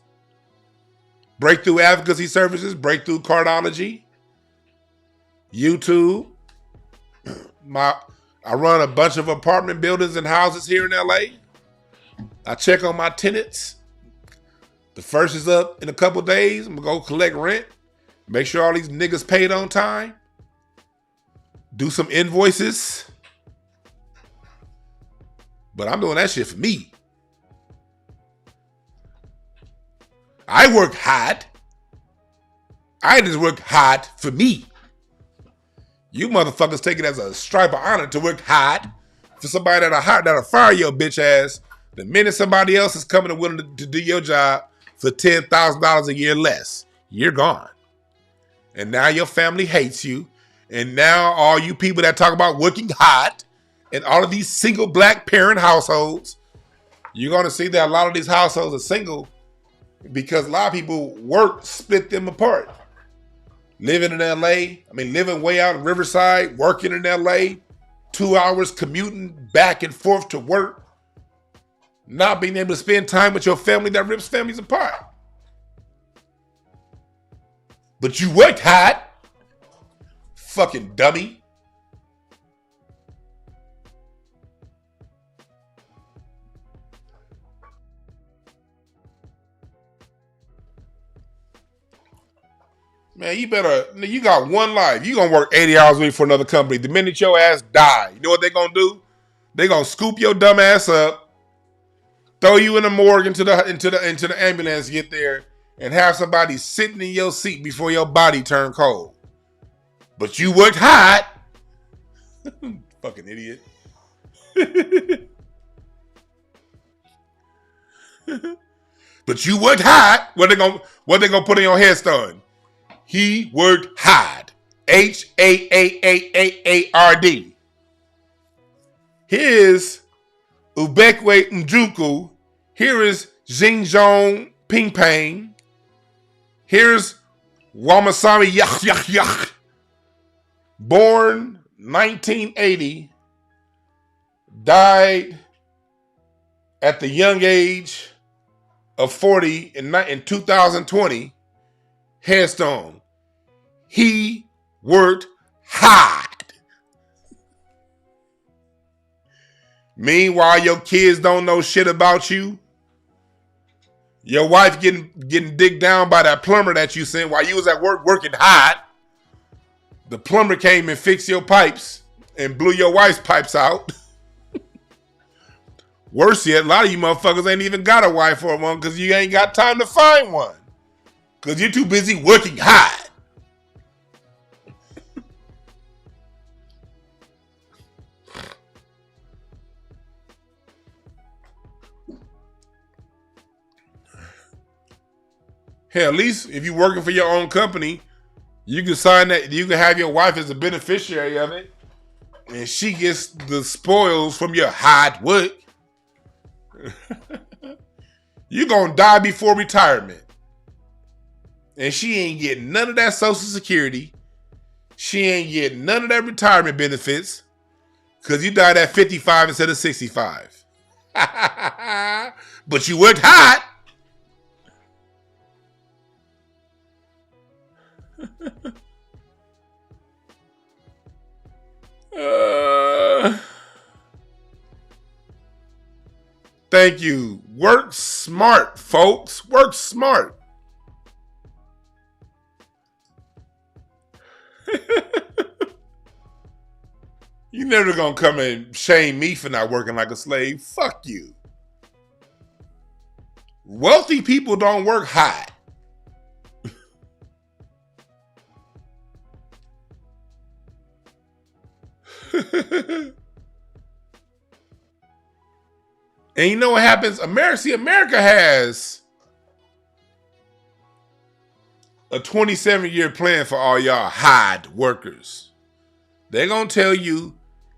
Breakthrough Advocacy Services. Breakthrough Cardiology. YouTube. I run a bunch of apartment buildings and houses here in LA. I check on my tenants. The first is up in a couple days. I'm gonna go collect rent. Make sure all these niggas paid on time. Do some invoices. But I'm doing that shit for me. I work hard. I just work hard for me. You motherfuckers take it as a stripe of honor to work hard for somebody that'll fire your bitch ass the minute somebody else is coming and willing to do your job for $10,000 a year less. You're gone. And now your family hates you. And now all you people that talk about working hard in all of these single black parent households, you're going to see that a lot of these households are single because a lot of people work split them apart. Living in LA, living way out in Riverside, working in LA, 2 hours commuting back and forth to work, not being able to spend time with your family, that rips families apart. But you worked hard, fucking dummy. Man, you got one life. You gonna work 80 hours a week for another company. The minute your ass die, you know what they gonna do? They gonna scoop your dumb ass up, throw you in the morgue into the ambulance, get there, and have somebody sitting in your seat before your body turn cold. But you worked hard. Fucking idiot. But you worked hard. What they gonna put in your headstone? He worked hard. H-A-A-A-A-A-R-D. Here's Ubekwe Njuku. Here is Xinjiang Pingpang. Here's Wamasami Yach Yach Yach. Born 1980. Died at the young age of 40 in 2020. Headstone. He worked hard. Meanwhile, your kids don't know shit about you. Your wife getting digged down by that plumber that you sent while you was at work working hard. The plumber came and fixed your pipes and blew your wife's pipes out. Worse yet, a lot of you motherfuckers ain't even got a wife or one because you ain't got time to find one. Because you're too busy working hard. Hell, at least if you're working for your own company, you can sign that. You can have your wife as a beneficiary of it, and she gets the spoils from your hard work. You're gonna die before retirement, and she ain't getting none of that Social Security. She ain't getting none of that retirement benefits because you died at 55 instead of 65. But you worked hard. Thank you. Work smart, folks. Work smart. You never gonna come and shame me for not working like a slave. Fuck you. Wealthy people don't work hard. And you know what happens? America has a 27-year plan for all y'all hard workers. They're going to tell you,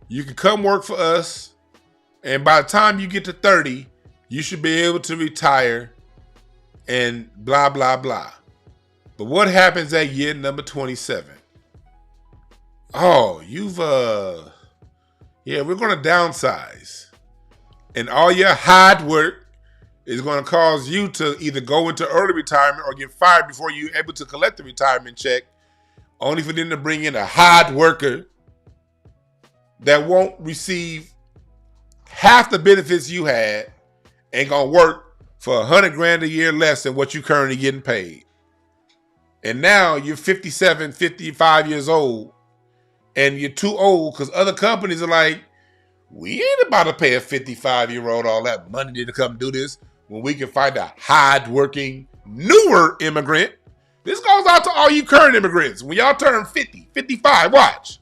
you can come work for us, and by the time you get to 30, you should be able to retire and blah, blah, blah. But what happens at year number 27? Oh, we're going to downsize. And all your hard work is going to cause you to either go into early retirement or get fired before you're able to collect the retirement check, only for them to bring in a hard worker that won't receive half the benefits you had and going to work for $100,000 a year less than what you currently getting paid. And now you're 57, 55 years old, and you're too old because other companies are like, we ain't about to pay a 55-year-old all that money to come do this when we can find a hard-working, newer immigrant. This goes out to all you current immigrants. When y'all turn 50, 55, watch.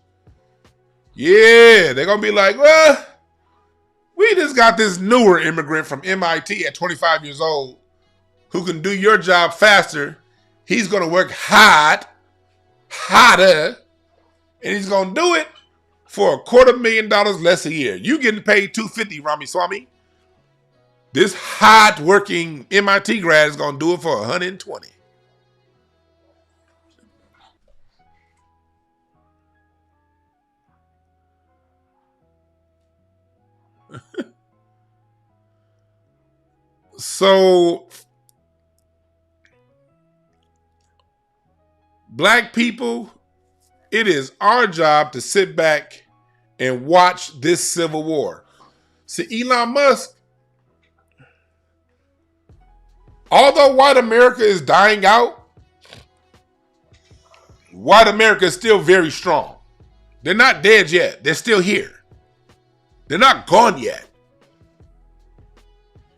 Yeah, they're going to be like, well, we just got this newer immigrant from MIT at 25 years old who can do your job faster. He's going to work harder, and he's going to do it for $250,000 less a year. You getting paid $250, Ramaswamy. This hard-working MIT grad is going to do it for $120. So, black people, it is our job to sit back and watch this civil war. See, Elon Musk, although white America is dying out, white America is still very strong. They're not dead yet. They're still here. They're not gone yet.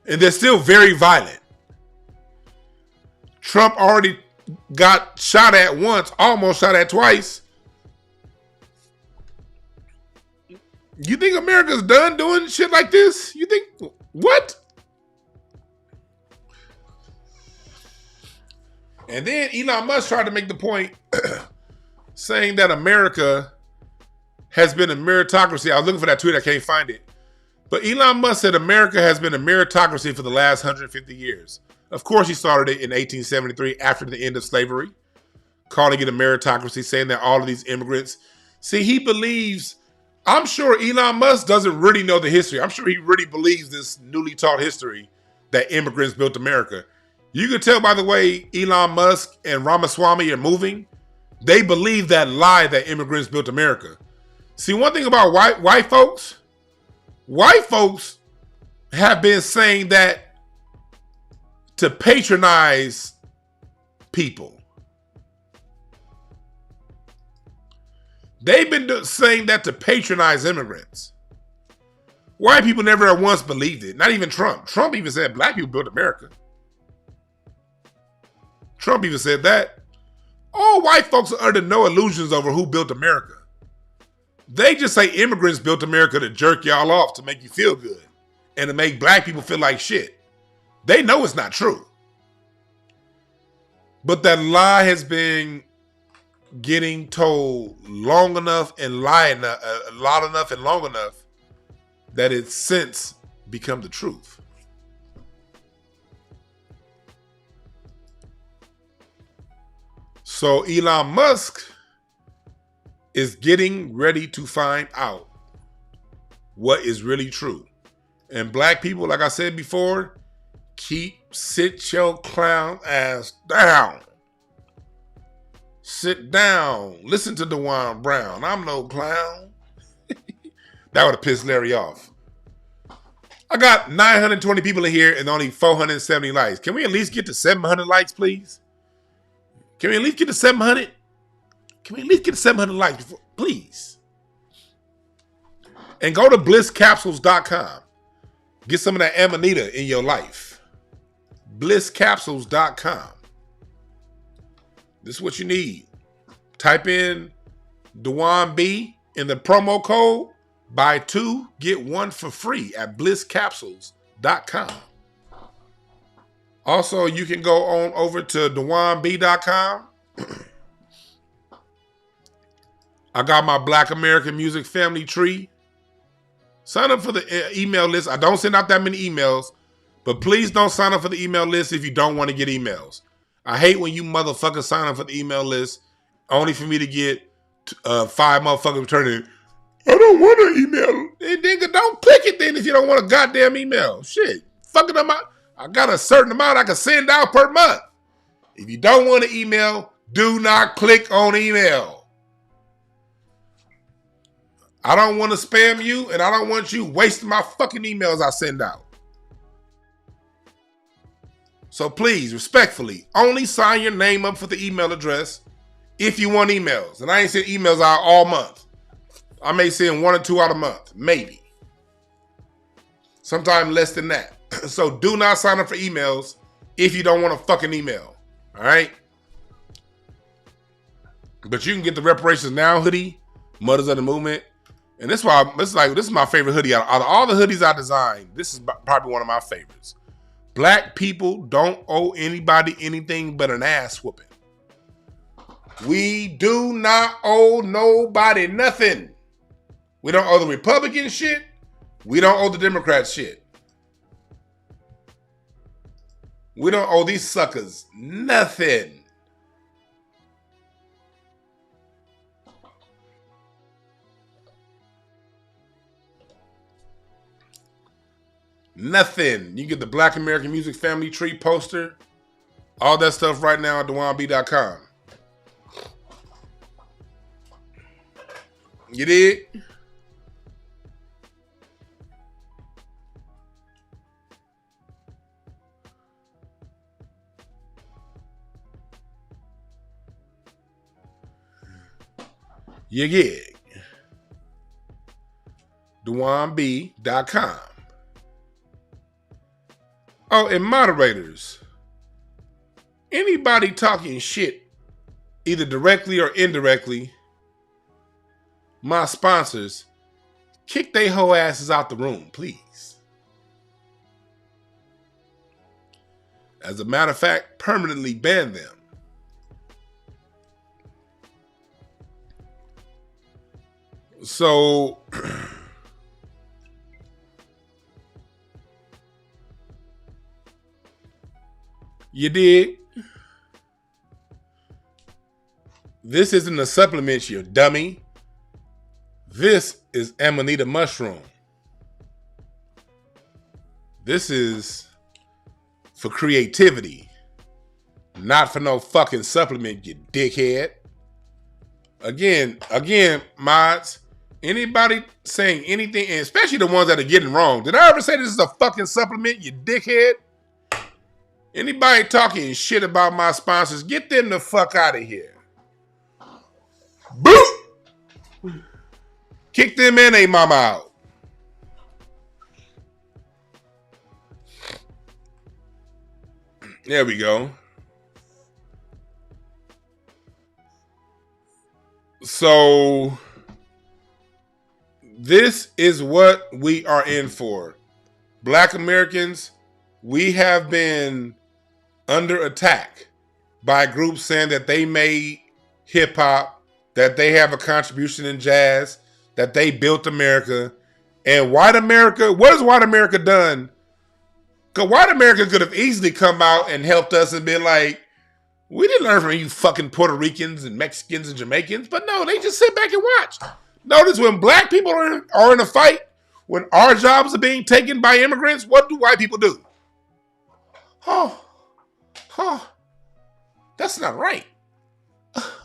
And they're still very violent. Trump already got shot at once, almost shot at twice. You think America's done doing shit like this? You think, what? And then Elon Musk tried to make the point saying that America has been a meritocracy. I was looking for that tweet, I can't find it. But Elon Musk said America has been a meritocracy for the last 150 years. Of course, he started it in 1873 after the end of slavery, calling it a meritocracy, saying that all of these immigrants, see, he believes, I'm sure Elon Musk doesn't really know the history. I'm sure he really believes this newly taught history that immigrants built America. You can tell by the way Elon Musk and Ramaswamy are moving, they believe that lie that immigrants built America. See, one thing about white folks have been saying that to patronize people. They've been saying that to patronize immigrants. White people never once believed it. Not even Trump. Trump even said black people built America. Trump even said that. All white folks are under no illusions over who built America. They just say immigrants built America to jerk y'all off, to make you feel good, and to make black people feel like shit. They know it's not true. But that lie has been getting told long enough and loud enough and long enough that it's since become the truth. So Elon Musk is getting ready to find out what is really true. And black people, like I said before, sit your clown ass down. Sit down. Listen to DeJuan Brown. I'm no clown. That would have pissed Larry off. I got 920 people in here and only 470 likes. Can we at least get to 700 likes, please? Can we at least get to 700? Can we at least get to 700 likes before, please? And go to blisscapsules.com. Get some of that Amanita in your life. Blisscapsules.com. This is what you need. Type in Dewan B in the promo code. Buy 2, get 1 for free at blisscapsules.com. Also, you can go on over to dewanb.com. I got my Black American Music Family Tree. Sign up for the email list. I don't send out that many emails, but please don't sign up for the email list if you don't want to get emails. I hate when you motherfuckers sign up for the email list only for me to get 5 motherfuckers returning. I don't want an email. Hey, nigga, don't click it then if you don't want a goddamn email. Shit. Fucking them out. I got a certain amount I can send out per month. If you don't want an email, do not click on email. I don't want to spam you, and I don't want you wasting my fucking emails I send out. So please, respectfully, only sign your name up for the email address if you want emails. And I ain't sent emails out all month. I may send 1 or 2 out a month, maybe. Sometimes less than that. So do not sign up for emails if you don't want a fucking email. All right? But you can get the Reparations Now hoodie, Mothers of the Movement. And this is my favorite hoodie. Out of all the hoodies I designed, this is probably one of my favorites. Black people don't owe anybody anything but an ass whooping. We do not owe nobody nothing. We don't owe the Republicans shit. We don't owe the Democrats shit. We don't owe these suckers nothing. Nothing. You get the Black American Music Family Tree poster. All that stuff right now at dewanb.com. You dig? You gig. dewanb.com. Oh, and moderators. Anybody talking shit, either directly or indirectly, my sponsors, kick they whole asses out the room, please. As a matter of fact, permanently ban them. So, you dig? This isn't a supplement, you dummy. This is Amanita mushroom. This is for creativity, not for no fucking supplement, you dickhead. Again, mods, anybody saying anything, and especially the ones that are getting wrong. Did I ever say this is a fucking supplement, you dickhead? Anybody talking shit about my sponsors, get them the fuck out of here. Boop! Kick them and they mama out. There we go. So, this is what we are in for. Black Americans, we have been under attack by groups saying that they made hip hop, that they have a contribution in jazz, that they built America. And white America, what has white America done? Because white America could have easily come out and helped us and been like, we didn't learn from you fucking Puerto Ricans and Mexicans and Jamaicans. But no, they just sit back and watch. Notice when black people are in a fight, when our jobs are being taken by immigrants, what do white people do? Oh, that's not right.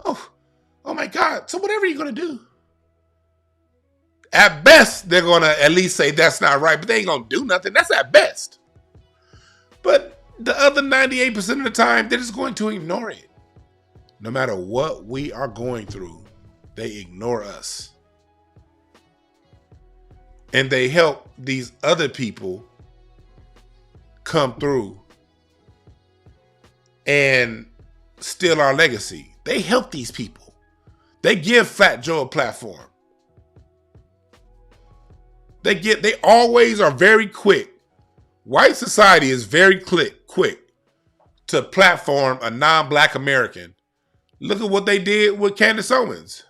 Oh my God. So whatever you're going to do. At best, they're going to at least say that's not right, but they ain't going to do nothing. That's at best. But the other 98% of the time, they're just going to ignore it. No matter what we are going through, they ignore us. and they help these other people come through and steal our legacy. They help these people. They give Fat Joe a platform. They always are very quick. White society is very quick to platform a non-black American. Look at what they did with Candace Owens.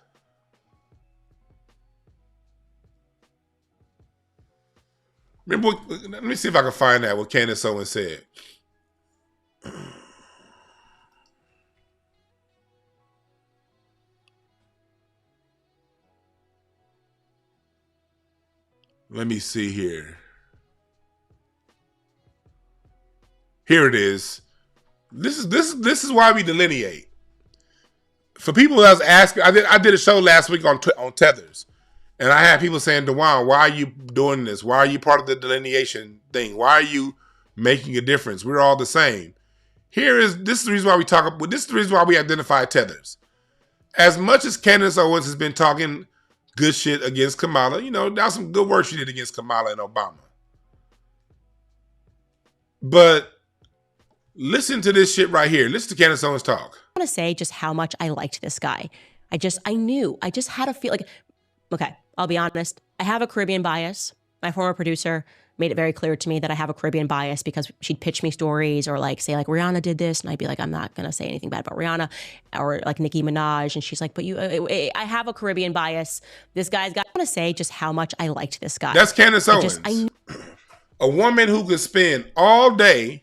Remember let me see if I can find that, what Candace Owens said. Let me see here. Here it is. This is why we delineate. For people that was asking, I did a show last week on tethers, and I had people saying, "DeJuan, why are you doing this? Why are you part of the delineation thing? Why are you making a difference? We're all the same." This is the reason why we talk. This is the reason why we identify tethers. As much as Candace Owens has been talking good shit against Kamala, that's some good work she did against Kamala and Obama. But listen to this shit right here. Listen to Candace Owens talk. I want to say just how much I liked this guy. I just had a feel like, okay, I'll be honest. I have a Caribbean bias. My former producer made it very clear to me that I have a Caribbean bias because she'd pitch me stories or say Rihanna did this. And I'd be like, I'm not going to say anything bad about Rihanna, or like Nicki Minaj. And she's like, but I have a Caribbean bias. This guy's got, I want to say just how much I liked this guy. That's Candace Owens. A woman who could spend all day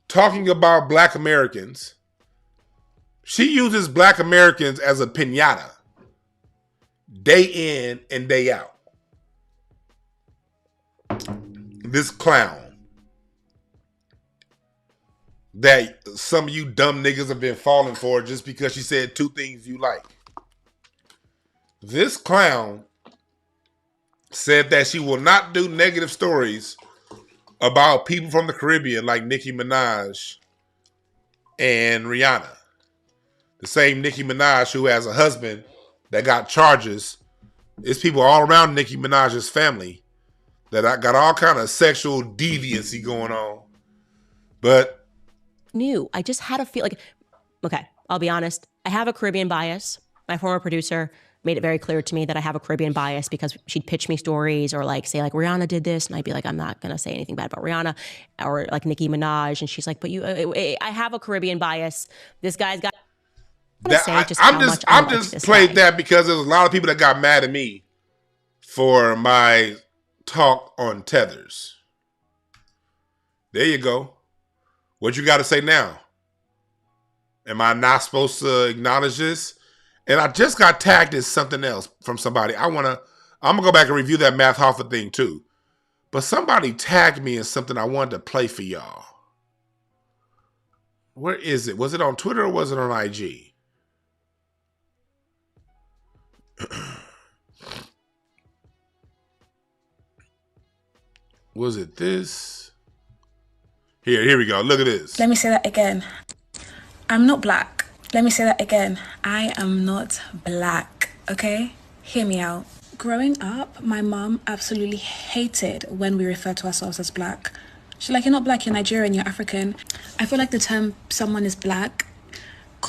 talking about black Americans. She uses black Americans as a piñata day in and day out. This clown that some of you dumb niggas have been falling for just because she said two things you like. This clown said that she will not do negative stories about people from the Caribbean like Nicki Minaj and Rihanna. The same Nicki Minaj who has a husband that got charges. There's people all around Nicki Minaj's family that got all kind of sexual deviancy going on. But I just had a feel like, okay, I'll be honest. I have a Caribbean bias. My former producer made it very clear to me that I have a Caribbean bias because she'd pitch me stories or say Rihanna did this. And I'd be like, I'm not going to say anything bad about Rihanna, or like Nicki Minaj. And she's like, but I have a Caribbean bias. This guy's got, I'm just played that because there's a lot of people that got mad at me for my talk on tethers. There you go. What you got to say now? Am I not supposed to acknowledge this? And I just got tagged as something else from somebody. I'm gonna go back and review that Math Hoffa thing too. But somebody tagged me in something I wanted to play for y'all. Where is it? Was it on Twitter or was it on IG? Was it this? Here we go. Look at this. Let me say that again. I'm not black. Let me say that again. I am not black, okay? Hear me out. Growing up, my mom absolutely hated when we refer to ourselves as black. She's like, you're not black, you're Nigerian, you're African. I feel like the term someone is black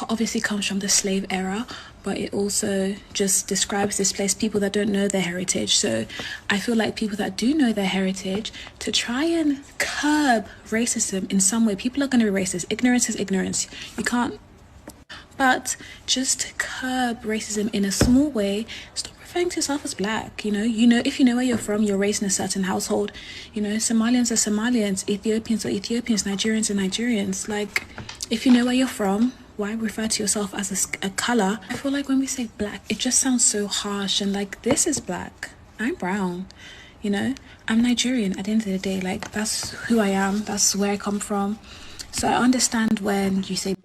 obviously comes from the slave era, but it also just describes displaced people that don't know their heritage. So I feel like people that do know their heritage, to try and curb racism in some way, people are going to be racist. Ignorance is ignorance. You can't. But just to curb racism in a small way, stop referring to yourself as black. You know, if you know where you're from, you're raised in a certain household. Somalians are Somalians, Ethiopians are Ethiopians, Nigerians are Nigerians. Like, if you know where you're from, why refer to yourself as a color? I feel like when we say black, it just sounds so harsh and like, this is black. I'm brown. I'm Nigerian at the end of the day. Like, that's who I am. That's where I come from. So I understand when you say.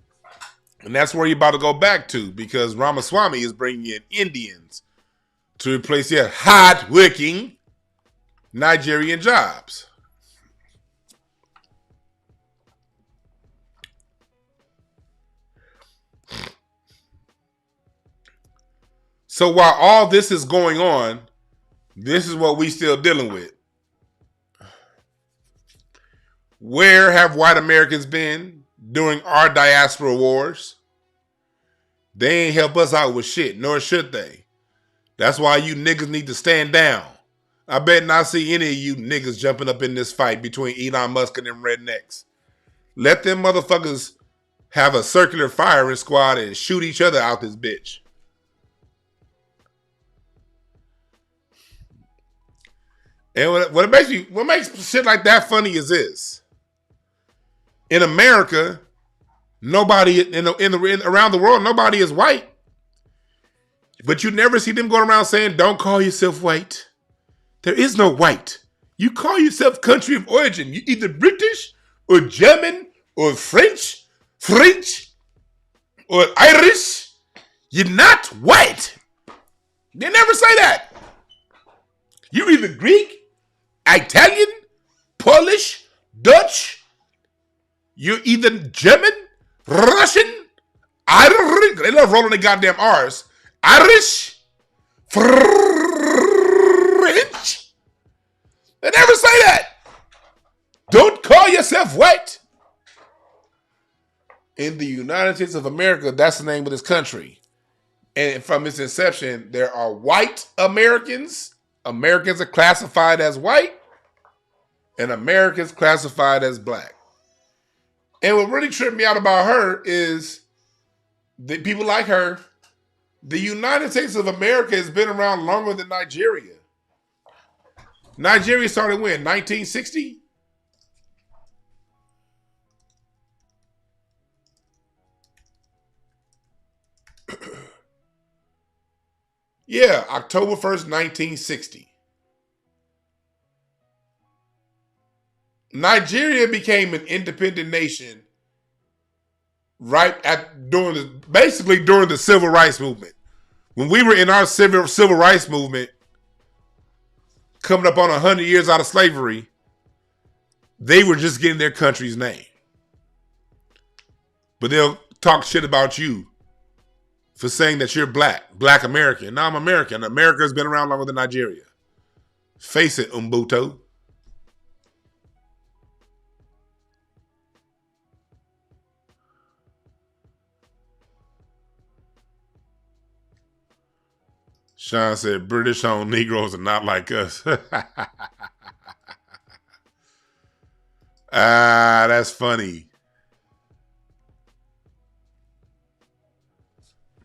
And that's where you're about to go back to, because Ramaswamy is bringing in Indians to replace their hard-working Nigerian jobs. So while all this is going on, This is what we still dealing with. Where have white Americans been during our diaspora wars? They ain't help us out with shit, nor should they. That's why you niggas need to stand down. I bet not see any of you niggas jumping up in this fight between Elon Musk and them rednecks. Let them motherfuckers have a circular firing squad and shoot each other out this bitch. And what makes shit like that funny is this: in America, nobody around the world, nobody is white, but you never see them going around saying, "Don't call yourself white." There is no white. You call yourself country of origin. You either British or German or French or Irish. You're not white. They never say that. You're either Greek, Italian, Polish, Dutch. You're either German, Russian, Irish. They love rolling the goddamn R's. Irish, French. They never say that. Don't call yourself white. In the United States of America, that's the name of this country. And from its inception, there are white Americans. Americans are classified as white. And Americans classified as black. And what really tripped me out about her is that people like her, the United States of America has been around longer than Nigeria. Nigeria started when? 1960? Yeah, October 1st, 1960. Nigeria became an independent nation during the civil rights movement. When we were in our civil rights movement, coming up on 100 years out of slavery, they were just getting their country's name. But they'll talk shit about you for saying that you're black American. Now I'm American. America's been around longer than Nigeria. Face it, Umbuto. Sean said, British-owned Negroes are not like us. That's funny.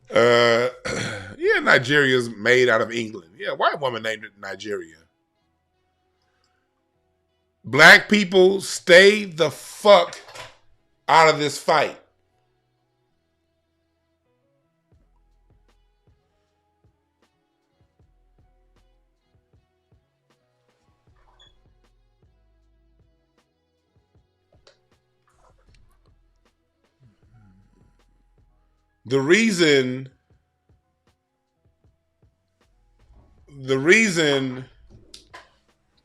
Yeah, Nigeria's made out of England. Yeah, white woman named it Nigeria. Black people, stay the fuck out of this fight. The reason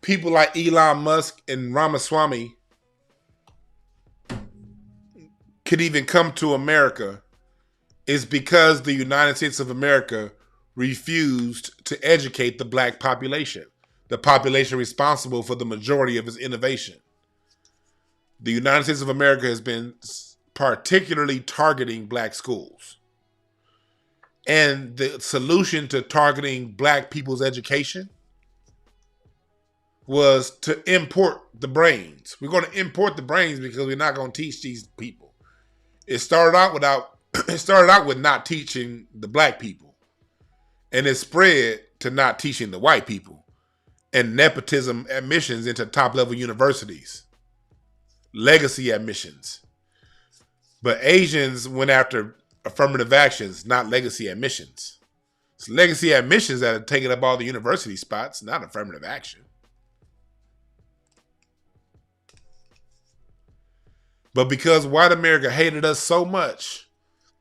people like Elon Musk and Ramaswamy could even come to America is because the United States of America refused to educate the black population, the population responsible for the majority of its innovation. The United States of America has been particularly targeting black schools. And the solution to targeting black people's education was to import the brains. We're going to import the brains because we're not going to teach these people. It started out with not teaching the black people. And it spread to not teaching the white people. And nepotism admissions into top-level universities. Legacy admissions. But Asians went after affirmative actions, not legacy admissions. It's legacy admissions that are taking up all the university spots, not affirmative action. But because white America hated us so much,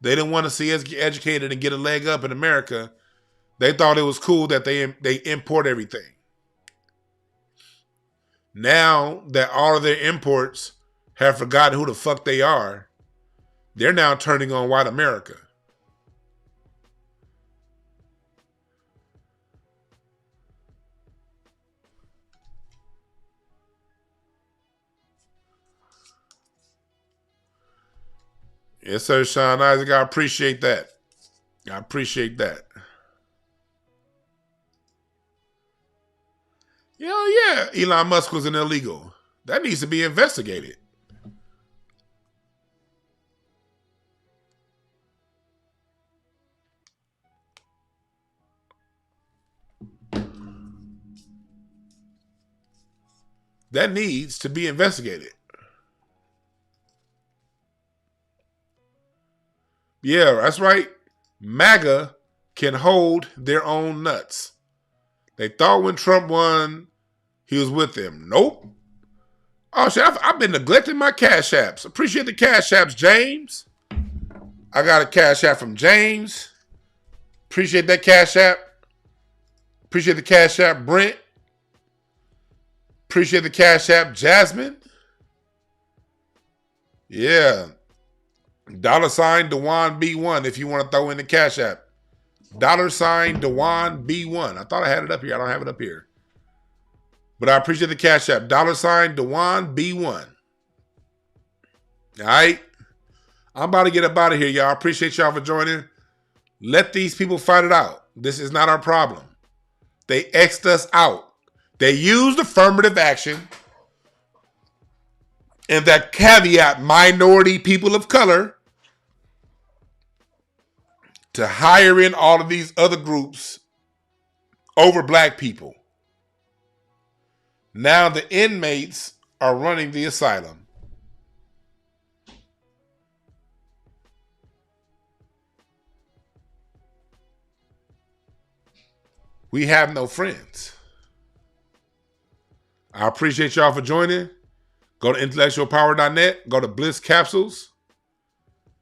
they didn't want to see us get educated and get a leg up in America. They thought it was cool that they import everything. Now that all of their imports have forgotten who the fuck they are, they're now turning on white America. Yes, sir, Sean Isaac. I appreciate that. I appreciate that. Yeah, Elon Musk was an illegal. That needs to be investigated. That needs to be investigated. Yeah, that's right. MAGA can hold their own nuts. They thought when Trump won, he was with them. Nope. Oh, shit, I've been neglecting my cash apps. Appreciate the cash apps, James. I got a cash app from James. Appreciate that cash app. Appreciate the cash app, Brent. Appreciate the cash app, Jasmine. Yeah. $ Dewan B1 if you want to throw in the cash app. $ Dewan B1. I thought I had it up here. I don't have it up here. But I appreciate the cash app. $ Dewan B1. All right. I'm about to get up out of here, y'all. I appreciate y'all for joining. Let these people fight it out. This is not our problem. They X'd us out. They used affirmative action and that caveat, minority people of color, to hire in all of these other groups over black people. Now the inmates are running the asylum. We have no friends. I appreciate y'all for joining. Go to intellectualpower.net. Go to Bliss Capsules.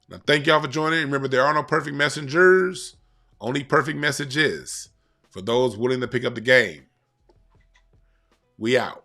Now, thank y'all for joining. Remember, there are no perfect messengers, only perfect messages for those willing to pick up the game. We out.